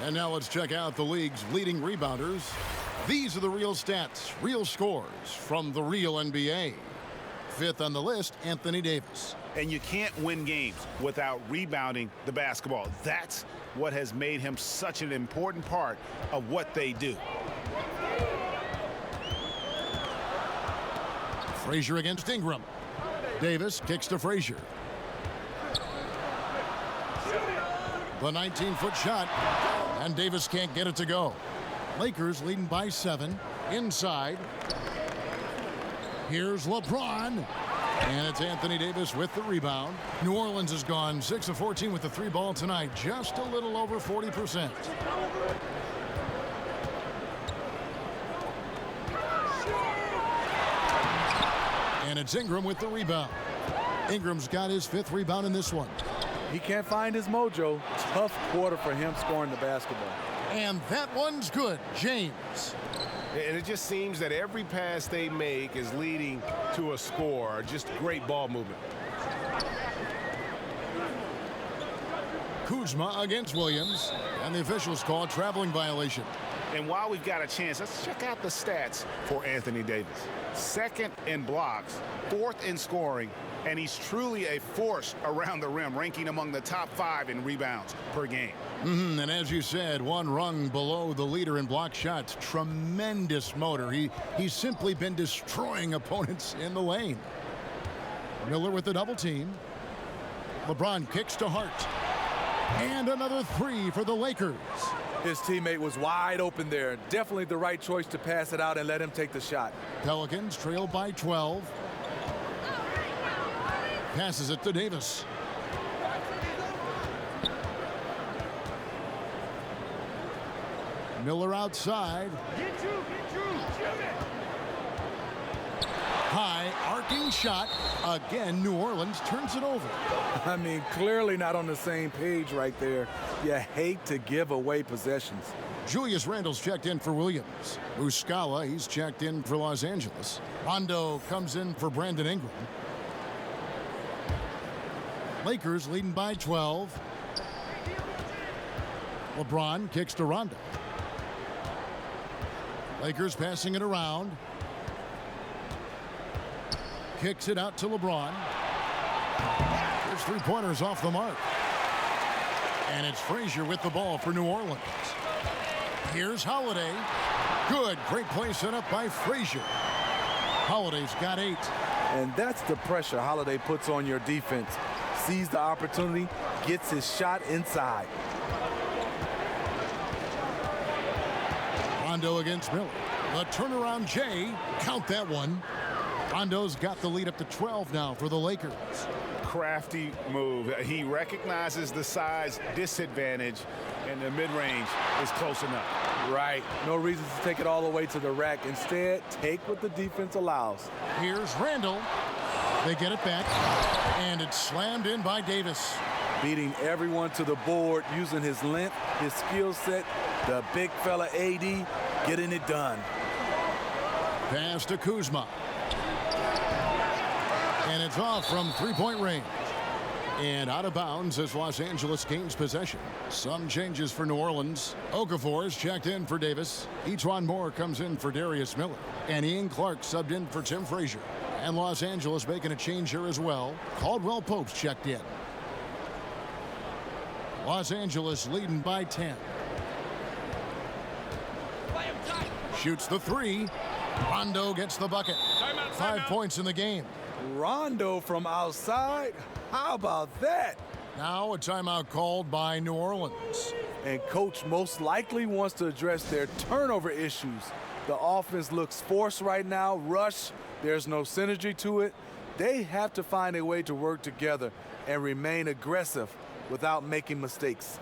And now let's check out the league's leading rebounders. These are the real stats, real scores from the real NBA. 5th on the list, Anthony Davis. And you can't win games without rebounding the basketball. That's what has made him such an important part of what they do. Frazier against Ingram. Davis kicks to Frazier. The 19-foot shot, and Davis can't get it to go. Lakers leading by 7. Inside. Here's LeBron. And it's Anthony Davis with the rebound. New Orleans has gone 6 of 14 with the 3 ball tonight, just a little over 40%. And it's Ingram with the rebound. Ingram's got his 5th rebound in this one. He can't find his mojo. Tough quarter for him scoring the basketball. And that one's good. James. And it just seems that every pass they make is leading to a score. Just great ball movement. Kuzma against Williams, and the officials call a traveling violation. And while we've got a chance, let's check out the stats for Anthony Davis. 2nd in blocks, 4th in scoring, and he's truly a force around the rim, ranking among the top 5 in rebounds per game. And as you said, 1 rung below the leader in block shots. Tremendous motor. He's simply been destroying opponents in the lane. Miller with the double team. LeBron kicks to Hart. And another 3 for the Lakers. His teammate was wide open there. Definitely the right choice to pass it out and let him take the shot. Pelicans trail by 12. Passes it to Davis. Miller outside. High arcing shot. Again, New Orleans turns it over. I mean, clearly not on the same page right there. You hate to give away possessions. Julius Randle's checked in for Williams. Muscala, he's checked in for Los Angeles. Rondo comes in for Brandon Ingram. Lakers leading by 12. LeBron kicks to Rondo. Lakers passing it around. Kicks it out to LeBron. His 3-pointers off the mark. And it's Frazier with the ball for New Orleans. Here's Holiday. Good. Great play set up by Frazier. Holiday's got 8. And that's the pressure Holiday puts on your defense. Sees the opportunity, gets his shot inside. Rondo against Miller. The turnaround Jay. Count that one. Rondo's got the lead up to 12 now for the Lakers. Crafty move. He recognizes the size disadvantage, and the mid-range is close enough. Right. No reason to take it all the way to the rack. Instead, take what the defense allows. Here's Randle. They get it back, and it's slammed in by Davis. Beating everyone to the board, using his length, his skill set, the big fella AD, getting it done. Pass to Kuzma. And it's off from 3-point range. And out of bounds as Los Angeles gains possession. Some changes for New Orleans. Okafor is checked in for Davis. E'Twaun Moore comes in for Darius Miller. And Ian Clark subbed in for Tim Frazier. And Los Angeles making a change here as well. Caldwell Pope's checked in. Los Angeles leading by 10. Shoots the 3. Rondo gets the bucket. 5 points in the game. Rondo from outside? How about that? Now a timeout called by New Orleans. And coach most likely wants to address their turnover issues. The offense looks forced right now, rush. There's no synergy to it. They have to find a way to work together and remain aggressive without making mistakes.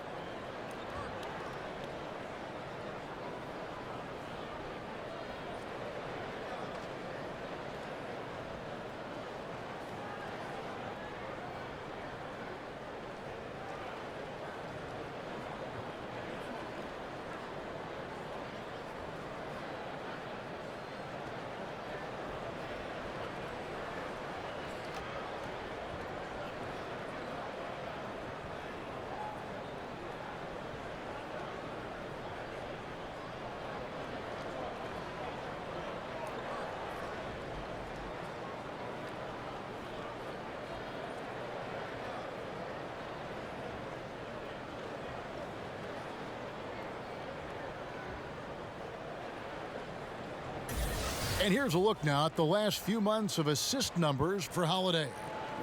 And here's a look now at the last few months of assist numbers for Holiday.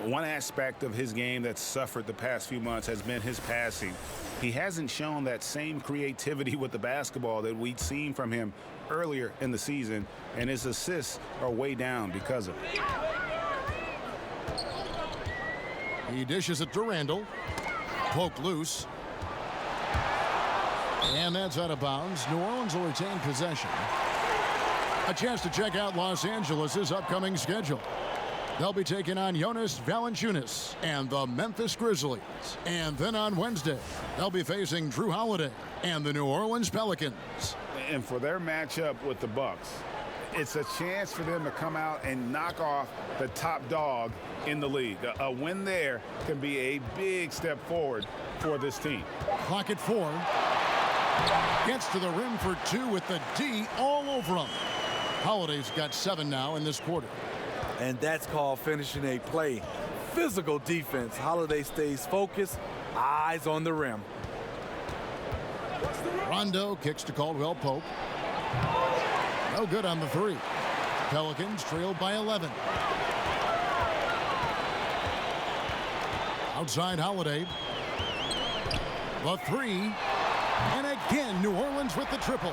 One aspect of his game that's suffered the past few months has been his passing. He hasn't shown that same creativity with the basketball that we'd seen from him earlier in the season, and his assists are way down because of it. He dishes it to Randall. Poke loose. And that's out of bounds. New Orleans will retain possession. A chance to check out Los Angeles' upcoming schedule. They'll be taking on Jonas Valanciunas and the Memphis Grizzlies. And then on Wednesday, they'll be facing Drew Holiday and the New Orleans Pelicans. And for their matchup with the Bucks, it's a chance for them to come out and knock off the top dog in the league. A win there can be a big step forward for this team. Clock at 4. Gets to the rim for 2 with the D all over him. Holiday's got 7 now in this quarter. And that's called finishing a play. Physical defense. Holiday stays focused, eyes on the rim. Rondo kicks to Caldwell Pope. No good on the 3. Pelicans trailed by 11. Outside Holiday. The 3. And again, New Orleans with the triple.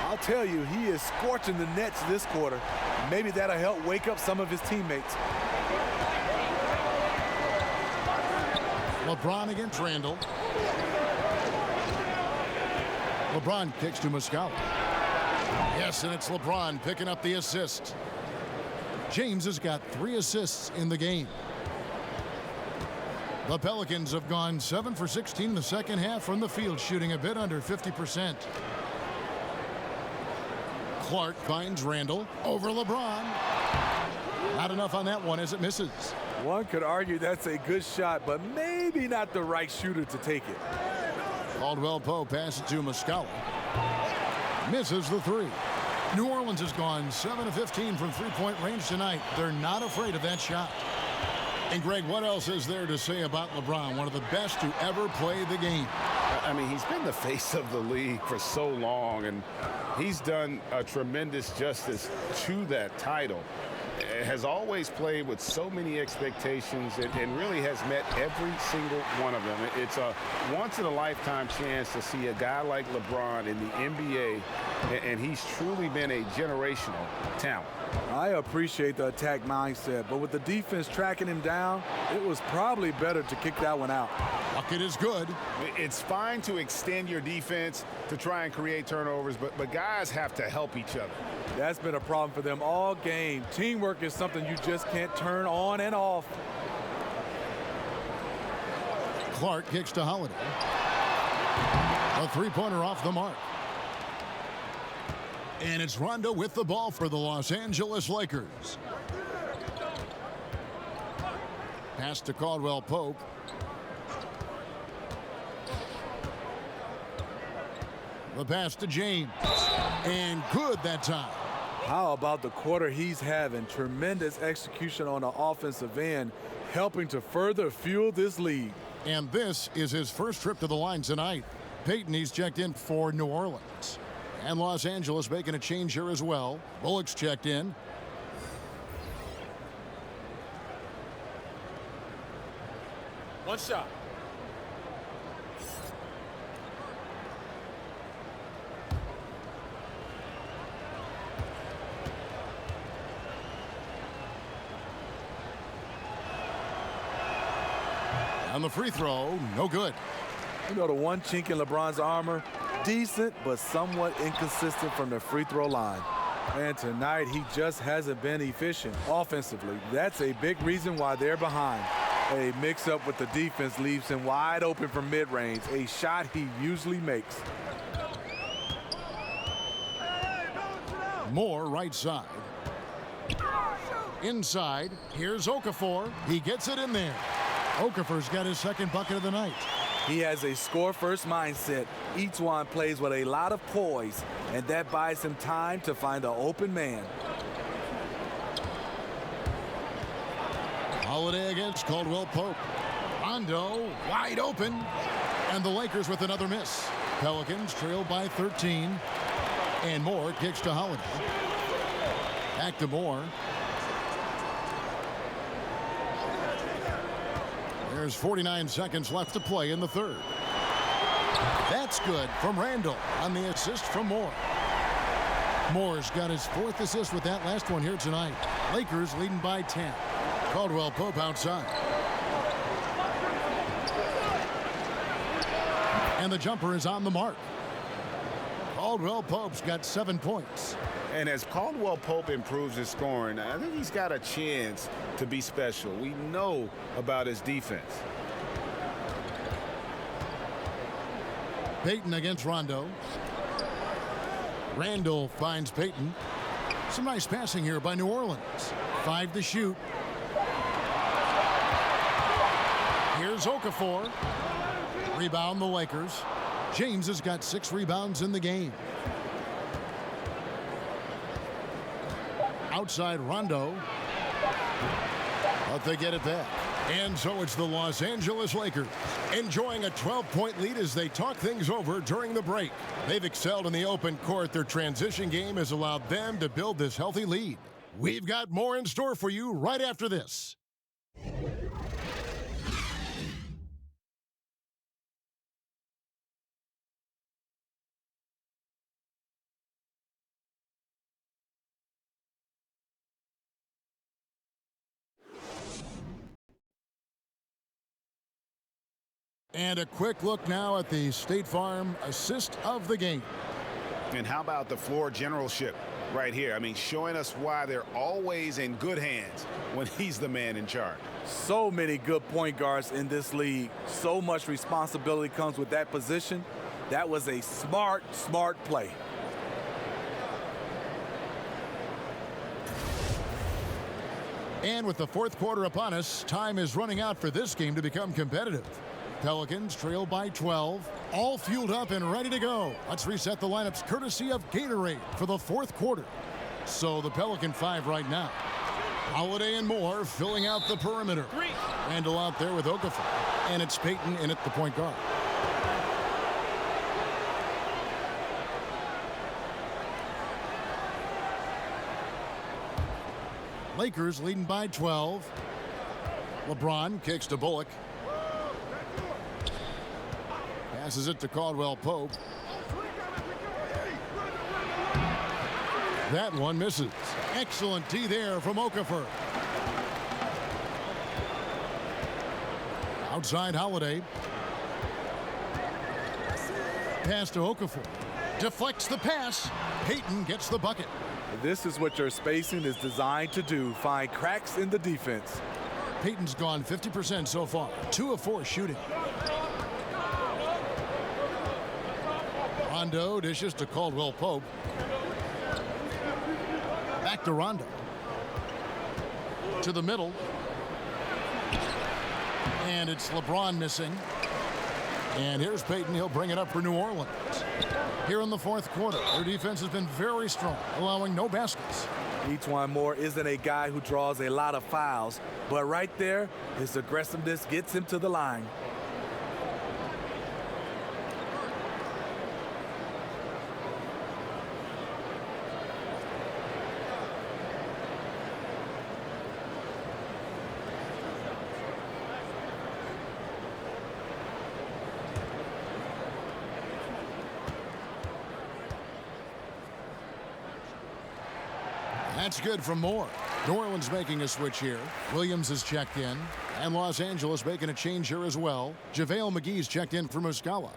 I'll tell you, he is scorching the nets this quarter. Maybe that'll help wake up some of his teammates. LeBron against Randall. LeBron kicks to Muscala. Yes, and it's LeBron picking up the assist. James has got 3 assists in the game. The Pelicans have gone 7 for 16 in the second half from the field, shooting a bit under 50%. Clark finds Randall over LeBron. Not enough on that one as it misses. One could argue that's a good shot, but maybe not the right shooter to take it. Caldwell Pope passes to Muscala. Misses the 3. New Orleans has gone 7 of 15 from three-point range tonight. They're not afraid of that shot. And Greg, what else is there to say about LeBron? One of the best to ever play the game. I mean, he's been the face of the league for so long, and he's done a tremendous justice to that title. Has always played with so many expectations and really has met every single one of them. It's a once-in-a-lifetime chance to see a guy like LeBron in the NBA, and he's truly been a generational talent. I appreciate the attack mindset, but with the defense tracking him down, it was probably better to kick that one out. Bucket is good. It's fine to extend your defense to try and create turnovers, but guys have to help each other. That's been a problem for them all game. Teamwork is something you just can't turn on and off. Clark kicks to Holiday. A three-pointer off the mark. And it's Rondo with the ball for the Los Angeles Lakers. Pass to Caldwell Pope. The pass to James. And good that time. How about the quarter he's having? Tremendous execution on the offensive end, helping to further fuel this lead. And this is his first trip to the line tonight. Peyton, he's checked in for New Orleans. And Los Angeles making a change here as well. Bullock's checked in. One shot. On the free throw, no good. You know, the one chink in LeBron's armor, decent but somewhat inconsistent from the free throw line. And tonight, he just hasn't been efficient offensively. That's a big reason why they're behind. A mix-up with the defense leaves him wide open from mid-range, a shot he usually makes. Moore right side. Inside, here's Okafor. He gets it in there. Okafor's got his second bucket of the night. He has a score-first mindset. Each one plays with a lot of poise, and that buys him time to find an open man. Holiday against Caldwell Pope. Rondo wide open. And the Lakers with another miss. Pelicans trail by 13. And Moore kicks to Holiday. Back to Moore. There's 49 seconds left to play in the third. That's good from Randall on the assist from Moore. Moore's got his 4th assist with that last one here tonight. Lakers leading by 10. Caldwell Pope outside. And the jumper is on the mark. Caldwell Pope's got 7 points. And as Caldwell Pope improves his scoring, I think he's got a chance to be special. We know about his defense. Payton against Rondo. Randall finds Payton. Some nice passing here by New Orleans. 5 to shoot. Here's Okafor. Rebound the Lakers. James has got 6 rebounds in the game. Outside Rondo. But they get it back. And so it's the Los Angeles Lakers enjoying a 12-point lead as they talk things over during the break. They've excelled in the open court. Their transition game has allowed them to build this healthy lead. We've got more in store for you right after this. And a quick look now at the State Farm assist of the game. And how about the floor generalship right here? I mean, showing us why they're always in good hands when he's the man in charge. So many good point guards in this league. So much responsibility comes with that position. That was a smart play. And with the fourth quarter upon us, time is running out for this game to become competitive. Pelicans trail by 12, all fueled up and ready to go. Let's reset the lineups courtesy of Gatorade for the fourth quarter. So the Pelican 5 right now. Holiday and Moore filling out the perimeter. Randall out there with Okafor. And it's Payton in at the point guard. Lakers leading by 12. LeBron kicks to Bullock. Passes it to Caldwell Pope. That one misses. Excellent D there from Okafor. Outside Holiday. Pass to Okafor. Deflects the pass. Payton gets the bucket. This is what your spacing is designed to do. Find cracks in the defense. Payton's gone 50% so far. 2 of 4 shooting. Rondo dishes to Caldwell Pope. Back to Rondo. To the middle. And it's LeBron missing. And here's Payton. He'll bring it up for New Orleans. Here in the fourth quarter, their defense has been very strong, allowing no baskets. Etuan Moore isn't a guy who draws a lot of fouls, but right there, his aggressiveness gets him to the line. That's good from Moore. New Orleans making a switch here. Williams has checked in. And Los Angeles making a change here as well. JaVale McGee's checked in for Muscala.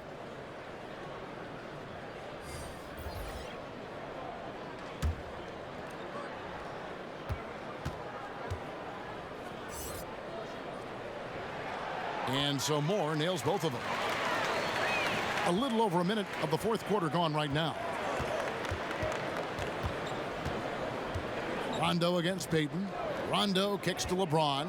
And so Moore nails both of them. A little over a minute of the fourth quarter gone right now. Rondo against Payton. Rondo kicks to LeBron.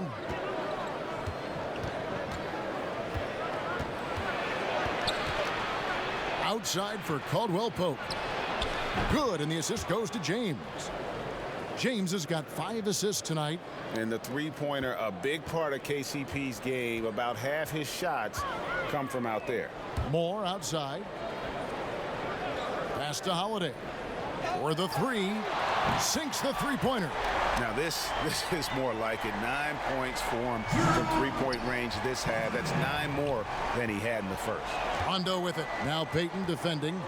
Outside for Caldwell Pope. Good, and the assist goes to James. James has got 5 assists tonight. And the three-pointer, a big part of KCP's game. About half his shots come from out there. Moore outside. Pass to Holiday. For the 3. Sinks the three-pointer. Now this is more like it. 9 points for him from three-point range this half. That's 9 more than he had in the first. Rondo with it. Now Payton defending.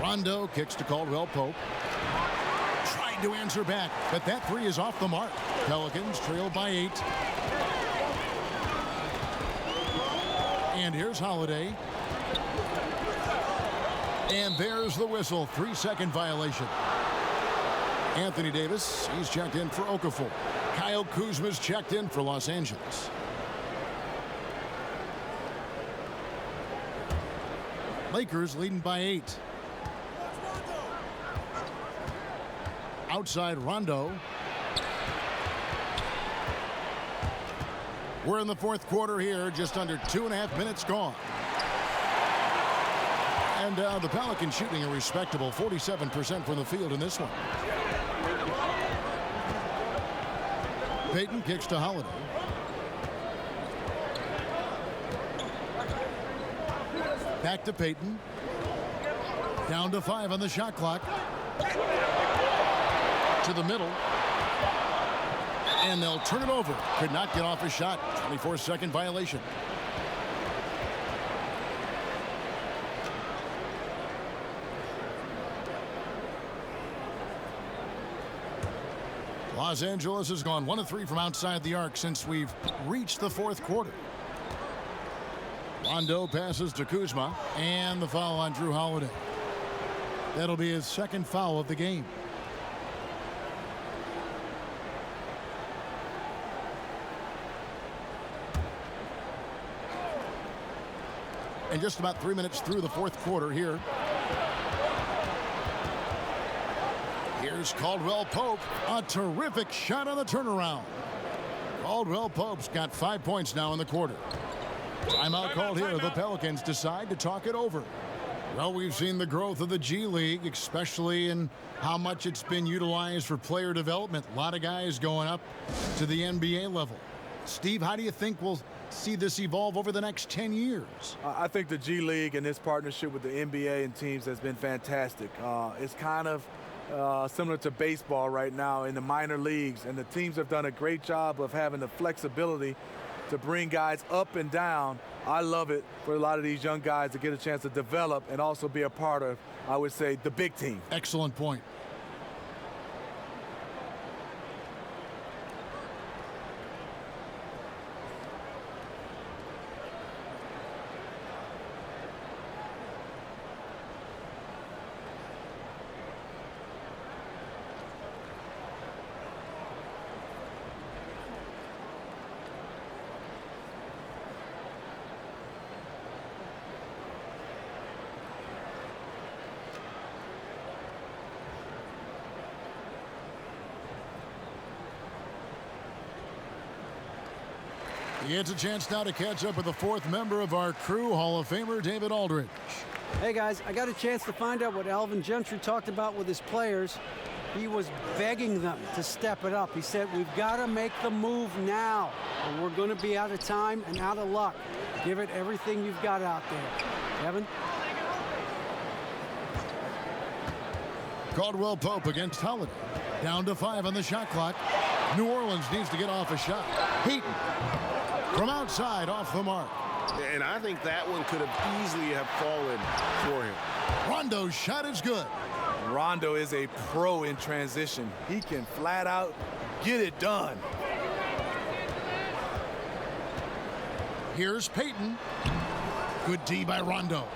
Rondo kicks to Caldwell Pope. Trying to answer back, but that 3 is off the mark. Pelicans trail by 8. And here's Holiday. And there's the whistle. 3-second violation. Anthony Davis, he's checked in for Okafor. Kyle Kuzma's checked in for Los Angeles. Lakers leading by 8. Outside Rondo. We're in the fourth quarter here, just under 2.5 minutes gone. And the Pelicans shooting a respectable 47% from the field in this one. Payton kicks to Holiday. Back to Payton. Down to 5 on the shot clock. To the middle. And they'll turn it over. Could not get off a shot. 24-second violation. Los Angeles has gone 1 of 3 from outside the arc since we've reached the fourth quarter. Rondo passes to Kuzma, and the foul on Drew Holiday. That'll be his second foul of the game. And just about 3 minutes through the fourth quarter here. Here's Caldwell Pope. A terrific shot on the turnaround. Caldwell Pope's got 5 points now in the quarter. Timeout called here. The Pelicans decide to talk it over. Well, we've seen the growth of the G League, especially in how much it's been utilized for player development. A lot of guys going up to the NBA level. Steve, how do you think we'll see this evolve over the next 10 years? I think the G League and this partnership with the NBA and teams has been fantastic. It's kind of similar to baseball right now in the minor leagues, and the teams have done a great job of having the flexibility to bring guys up and down. I love it for a lot of these young guys to get a chance to develop and also be a part of, I would say, the big team. Excellent point. He gets a chance now to catch up with the fourth member of our crew, Hall of Famer David Aldridge. Hey, guys, I got a chance to find out what Alvin Gentry talked about with his players. He was begging them to step it up. He said, we've got to make the move now, or we're going to be out of time and out of luck. Give it everything you've got out there. Kevin? Caldwell Pope against Holiday. Down to 5 on the shot clock. New Orleans needs to get off a shot. Payton from outside off the mark. And I think that one could have easily have fallen for him. Rondo's shot is good. Rondo is a pro in transition. He can flat out get it done. Here's Payton. Good D by Rondo.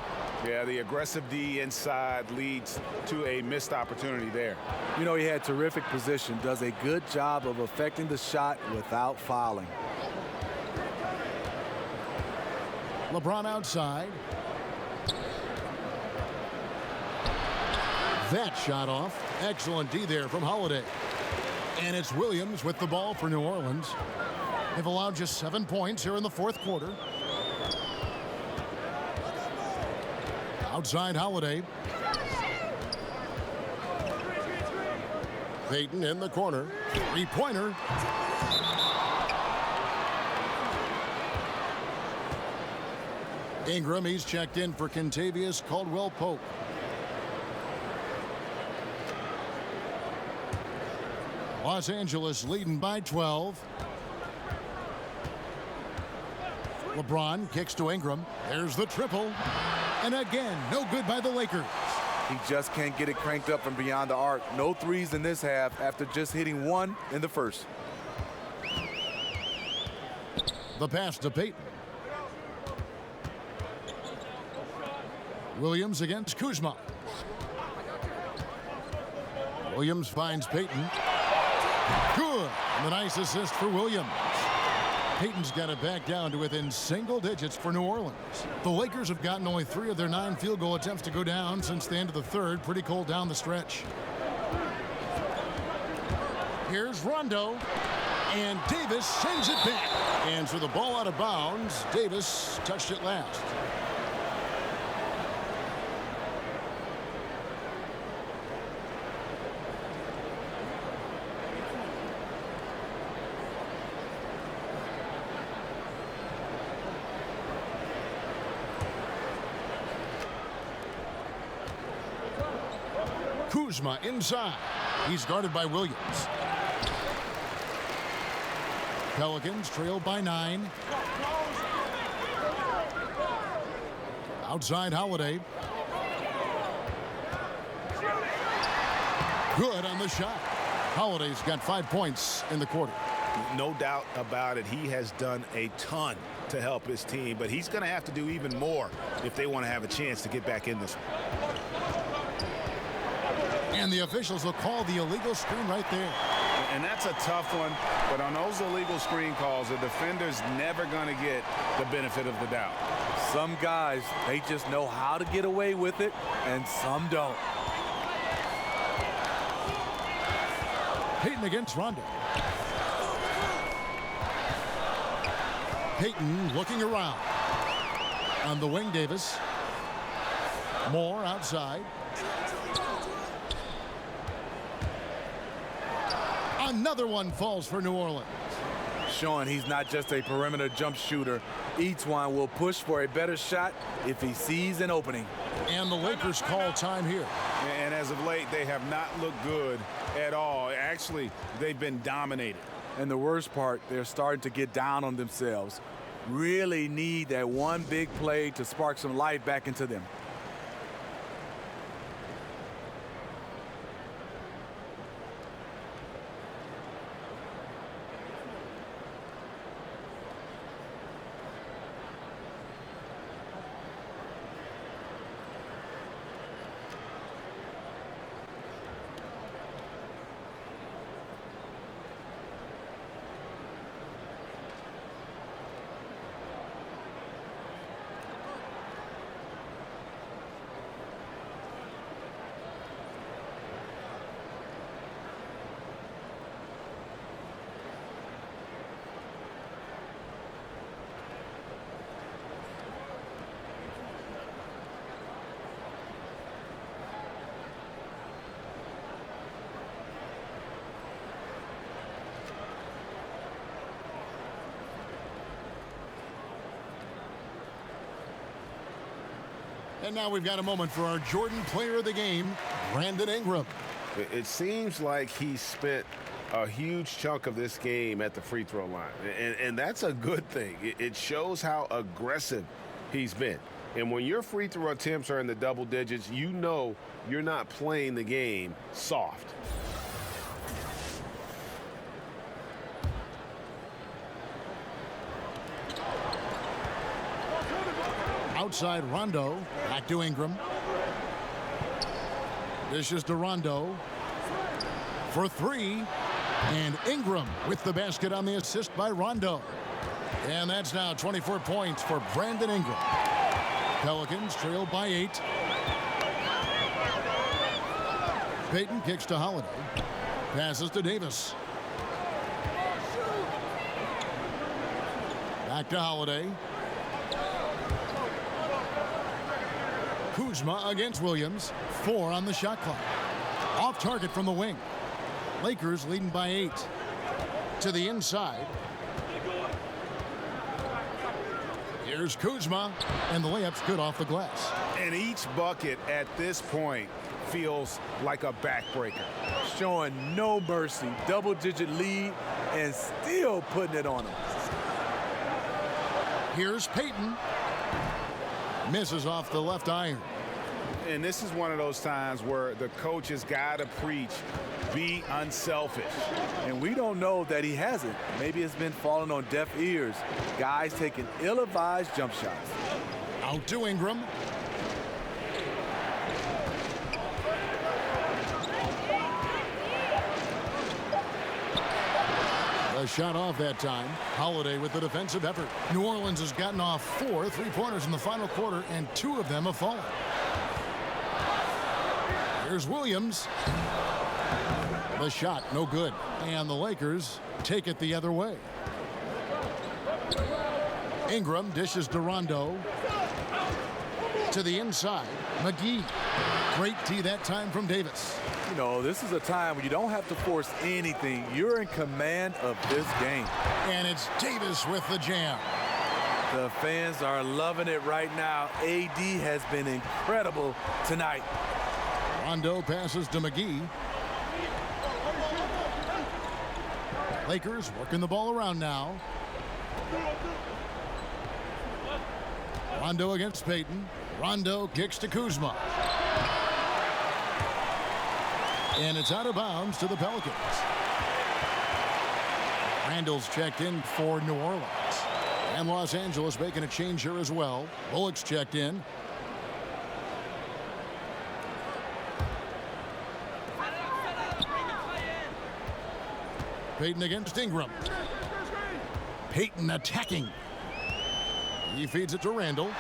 Yeah, the aggressive D inside leads to a missed opportunity there. You know, he had terrific position, does a good job of affecting the shot without fouling. LeBron outside. That shot off. Excellent D there from Holiday. And it's Williams with the ball for New Orleans. They've allowed just 7 points here in the fourth quarter. Outside Holiday. Payton in the corner. Three-pointer. Ingram, he's checked in for Kentavious Caldwell-Pope. Los Angeles leading by 12. LeBron kicks to Ingram. There's the triple. And again, no good by the Lakers. He just can't get it cranked up from beyond the arc. No threes in this half after just hitting one in the first. The pass to Payton. Williams against Kuzma. Williams finds Payton. Good. And the nice assist for Williams. Payton's got it back down to within single digits for New Orleans. The Lakers have gotten only 3 of their 9 field goal attempts to go down since the end of the third. Pretty cold down the stretch. Here's Rondo. And Davis sends it back. And so the ball out of bounds. Davis touched it last. Kuzma inside. He's guarded by Williams. Pelicans trail by 9. Outside Holiday. Good on the shot. Holiday's got 5 points in the quarter. No doubt about it. He has done a ton to help his team, but he's going to have to do even more if they want to have a chance to get back in this one. And the officials will call the illegal screen right there. And that's a tough one, but on those illegal screen calls, the defender's never going to get the benefit of the doubt. Some guys, they just know how to get away with it, and some don't. Payton against Rondo. Payton looking around. On the wing, Davis. Moore outside. Another one falls for New Orleans. Showing he's not just a perimeter jump shooter. Each one will push for a better shot if he sees an opening. And the Lakers call time here. And as of late, they have not looked good at all. Actually, they've been dominated. And the worst part, they're starting to get down on themselves. Really need that one big play to spark some life back into them. And now we've got a moment for our Jordan Player of the Game, Brandon Ingram. It seems like he spent a huge chunk of this game at the free throw line, and that's a good thing. It shows how aggressive he's been. And when your free throw attempts are in the double digits, you know you're not playing the game soft. Outside Rondo, back to Ingram. Dishes to Rondo for 3. And Ingram with the basket on the assist by Rondo. And that's now 24 points for Brandon Ingram. Pelicans trail by 8. Payton kicks to Holiday. Passes to Davis. Back to Holiday. Kuzma against Williams. 4 on the shot clock. Off target from the wing. Lakers leading by 8. To the inside. Here's Kuzma. And the layup's good off the glass. And each bucket at this point feels like a backbreaker. Showing no mercy. Double-digit lead and still putting it on him. Here's Payton. Misses off the left iron. And this is one of those times where the coach has got to preach, be unselfish. And we don't know that he hasn't. Maybe it's been falling on deaf ears. Guys taking ill-advised jump shots. Out to Ingram. A shot off that time. Holiday with the defensive effort. New Orleans has gotten off 4 3-pointers in the final quarter, and 2 of them have fallen. Here's Williams. The shot, no good. And the Lakers take it the other way. Ingram dishes to Rondo. To the inside. McGee. Great tee that time from Davis. You know, this is a time when you don't have to force anything. You're in command of this game. And it's Davis with the jam. The fans are loving it right now. AD has been incredible tonight. Rondo passes to McGee. Lakers working the ball around now. Rondo against Payton. Rondo kicks to Kuzma. And it's out of bounds to the Pelicans. Randall's checked in for New Orleans. And Los Angeles making a change here as well. Bullock's checked in. Payton against Ingram. Payton attacking. He feeds it to Randall.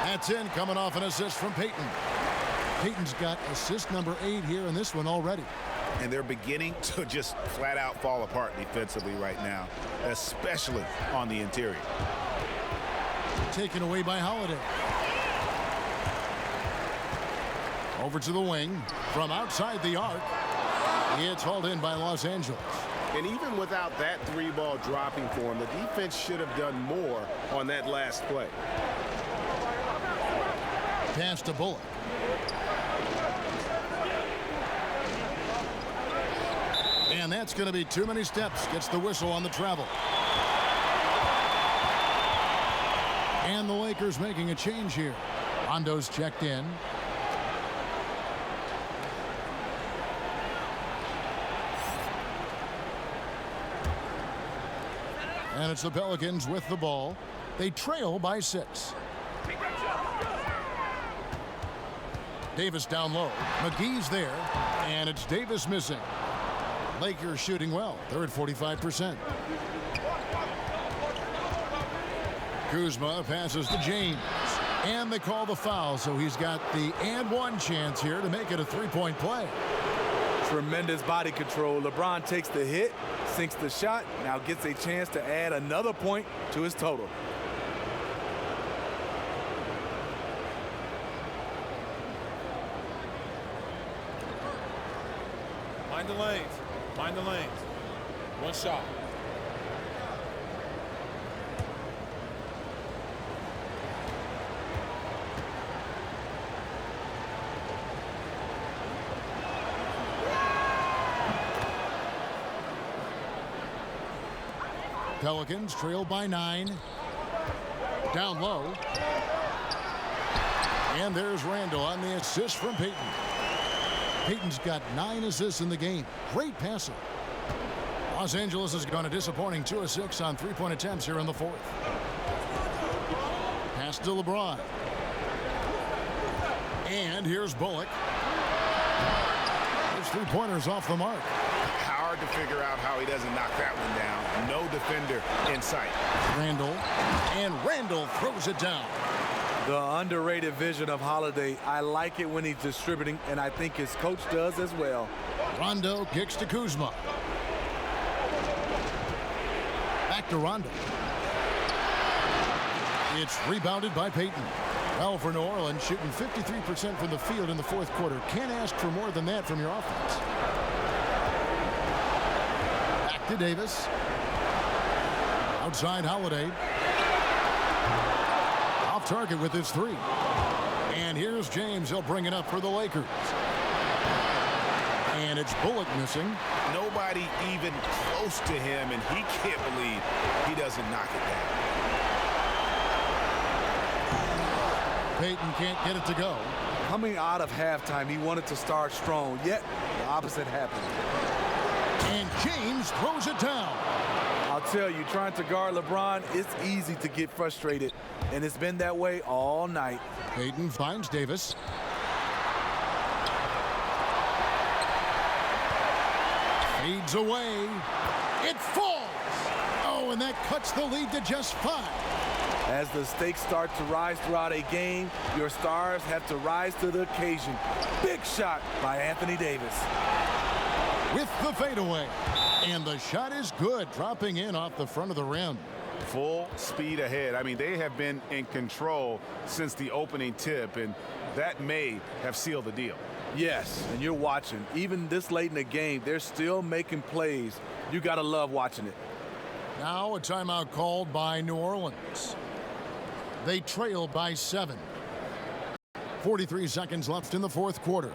That's in, coming off an assist from Payton. Payton's got assist number 8 here in this one already. And they're beginning to just flat out fall apart defensively right now, especially on the interior. Taken away by Holiday. Over to the wing from outside the arc. It's hauled in by Los Angeles. And even without that 3-ball dropping for him, the defense should have done more on that last play. Pass to Bullock. And that's going to be too many steps. Gets the whistle on the travel. And the Lakers making a change here. Rondo's checked in. And it's the Pelicans with the ball. They trail by 6. Davis down low. McGee's there. And it's Davis missing. Lakers shooting well. They're at 45%. Kuzma passes to James. And they call the foul, so he's got the and one chance here to make it a 3-point play. Tremendous body control. LeBron takes the hit, sinks the shot, now gets a chance to add another point to his total. Mind the lanes. Mind the lanes. One shot. Pelicans trail by 9. Down low. And there's Randall on the assist from Payton. Payton's got 9 assists in the game. Great passing. Los Angeles has gone a disappointing 2 of 6 on 3-point attempts here in the 4th. Pass to LeBron. And here's Bullock. His 3-pointers off the mark. Hard to figure out how he doesn't knock that one down. No defender in sight. Randall. And Randall throws it down. The underrated vision of Holiday. I like it when he's distributing, and I think his coach does as well. Rondo kicks to Kuzma. Back to Rondo. It's rebounded by Payton. Well, for New Orleans, shooting 53% from the field in the 4th quarter. Can't ask for more than that from your offense. Back to Davis. Outside Holiday. Off target with his 3. And here's James. He'll bring it up for the Lakers. And it's Bullock missing. Nobody even close to him, and he can't believe he doesn't knock it down. Payton can't get it to go. Coming out of halftime, he wanted to start strong, yet the opposite happened. And James throws it down. I'll tell you, trying to guard LeBron, it's easy to get frustrated, and it's been that way all night. Payton finds Davis. Fades away. It falls. Oh, and that cuts the lead to just 5. As the stakes start to rise throughout a game, your stars have to rise to the occasion. Big shot by Anthony Davis. With the fadeaway. And the shot is good, dropping in off the front of the rim. Full speed ahead. I mean, they have been in control since the opening tip, and that may have sealed the deal. Yes, and you're watching. Even this late in the game, they're still making plays. You got to love watching it. Now a timeout called by New Orleans. They trail by 7. 43 seconds left in the fourth quarter.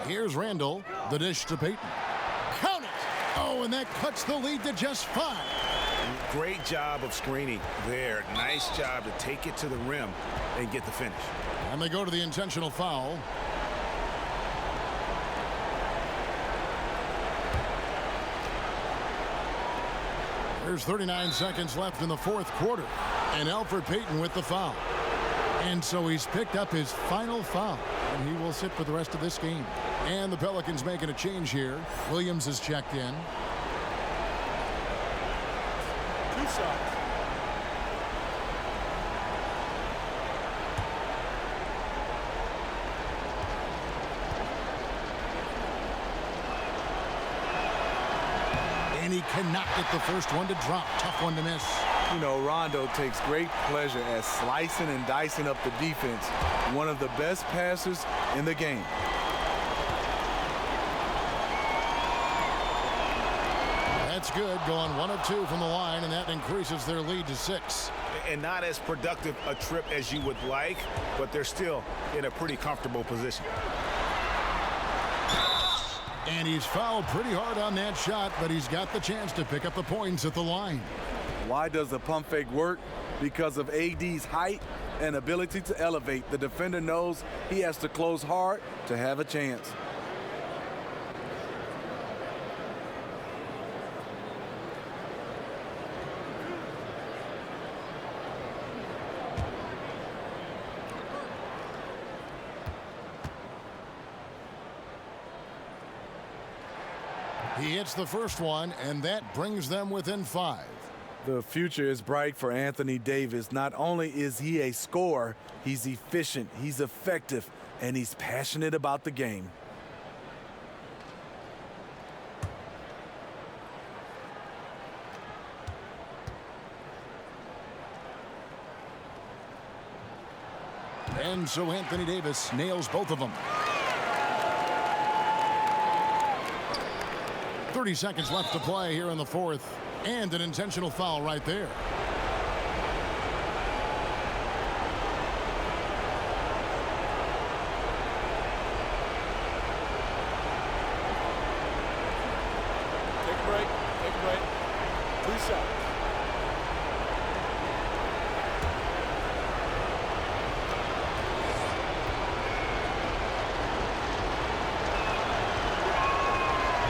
Here's Randall. The dish to Payton. Count it! Oh, and that cuts the lead to just 5. Great job of screening there. Nice job to take it to the rim and get the finish. And they go to the intentional foul. There's 39 seconds left in the fourth quarter. And Elfrid Payton with the foul. And so he's picked up his final foul. And he will sit for the rest of this game. And the Pelicans making a change here. Williams has checked in. 2 shots. And he cannot get the first one to drop. Tough one to miss. You know, Rondo takes great pleasure at slicing and dicing up the defense. One of the best passers in the game. That's good, going 1 of 2 from the line, and that increases their lead to 6. And not as productive a trip as you would like, but they're still in a pretty comfortable position. And he's fouled pretty hard on that shot, but he's got the chance to pick up the points at the line. Why does the pump fake work? Because of AD's height and ability to elevate. The defender knows he has to close hard to have a chance. He hits the first one, and that brings them within 5. The future is bright for Anthony Davis. Not only is he a scorer, he's efficient, he's effective, and he's passionate about the game. And so Anthony Davis nails both of them. 30 seconds left to play here in the fourth. And an intentional foul right there. Take a break. Take a break. 2 shots.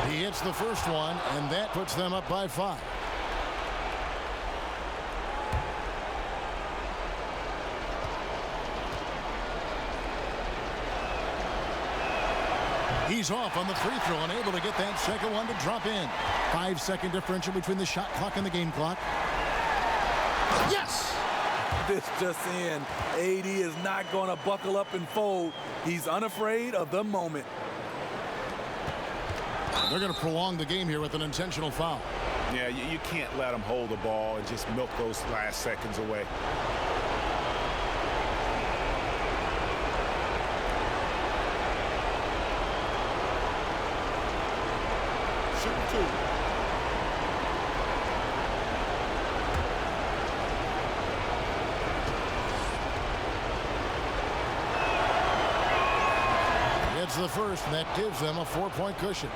He hits the first one, and that puts them up by 5. He's off on the free throw, unable to get that second one to drop in. 5-second differential between the shot clock and the game clock. Yes! This just in. AD is not going to buckle up and fold. He's unafraid of the moment. They're going to prolong the game here with an intentional foul. Yeah, you can't let them hold the ball and just milk those last seconds away. shooting 2. It's the first, and that gives them a 4-point cushion.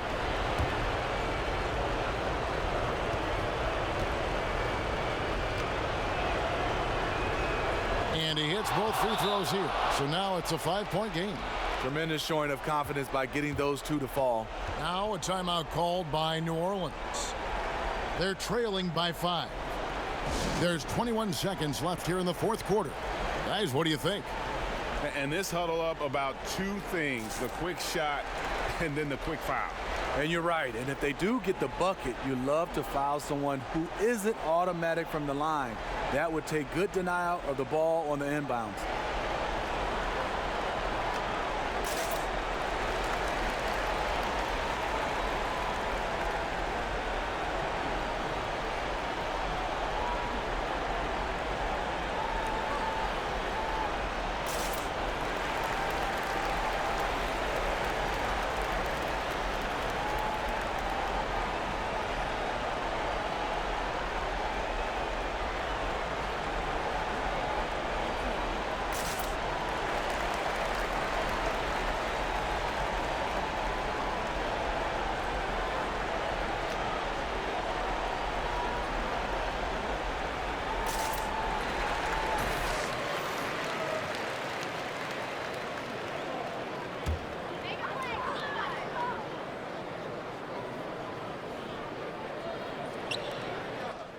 And he hits both free throws here. So now it's a 5-point game. Tremendous showing of confidence by getting those 2 to fall. Now a timeout called by New Orleans. They're trailing by 5. There's 21 seconds left here in the fourth quarter. Guys, what do you think? And this huddle up about 2 things, the quick shot and then the quick foul. And you're right. And if they do get the bucket, you love to foul someone who isn't automatic from the line. That would take good denial of the ball on the inbounds.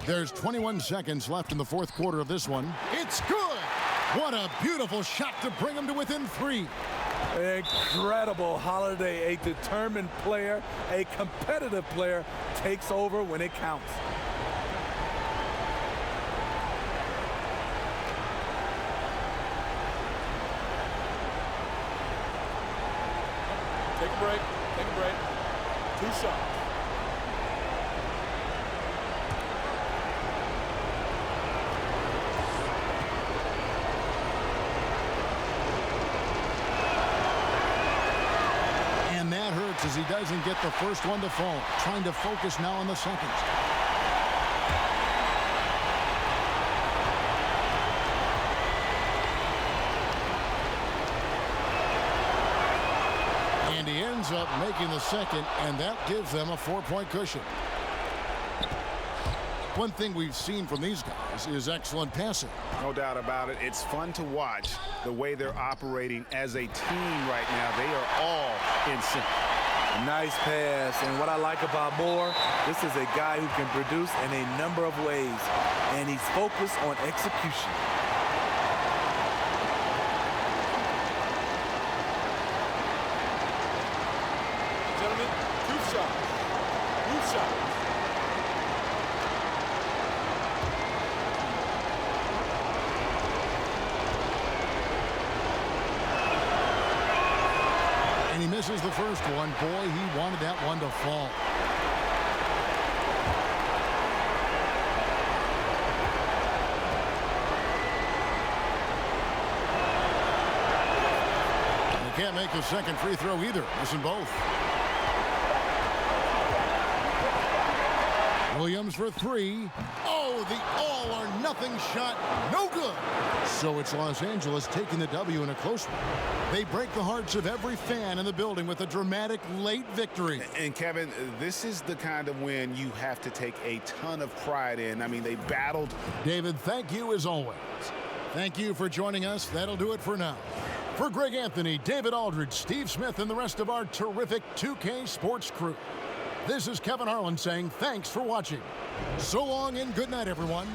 There's 21 seconds left in the fourth quarter of this one. It's good! What a beautiful shot to bring them to within 3. Incredible. Holiday, a determined player, a competitive player, takes over when it counts. Take a break. Take a break. 2 shots. As he doesn't get the first one to fall. Trying to focus now on the second. And he ends up making the second, and that gives them a 4-point cushion. One thing we've seen from these guys is excellent passing. No doubt about it. It's fun to watch the way they're operating as a team right now. They are all in sync. Nice pass, and what I like about Moore, this is a guy who can produce in a number of ways, and he's focused on execution. Gentlemen, 2 shots. 2 shots. And he misses the first one. Boy, he wanted that one to fall. And he can't make the second free throw either. Missing both. Williams for 3. Oh, the all-or-nothing shot. No good. So it's Los Angeles taking the W in a close one. They break the hearts of every fan in the building with a dramatic late victory. And Kevin, this is the kind of win you have to take a ton of pride in. I mean, they battled. David, thank you as always. Thank you for joining us. That'll do it for now. For Greg Anthony, David Aldridge, Steve Smith, and the rest of our terrific 2K Sports crew, this is Kevin Harlan saying thanks for watching. So long and good night, everyone.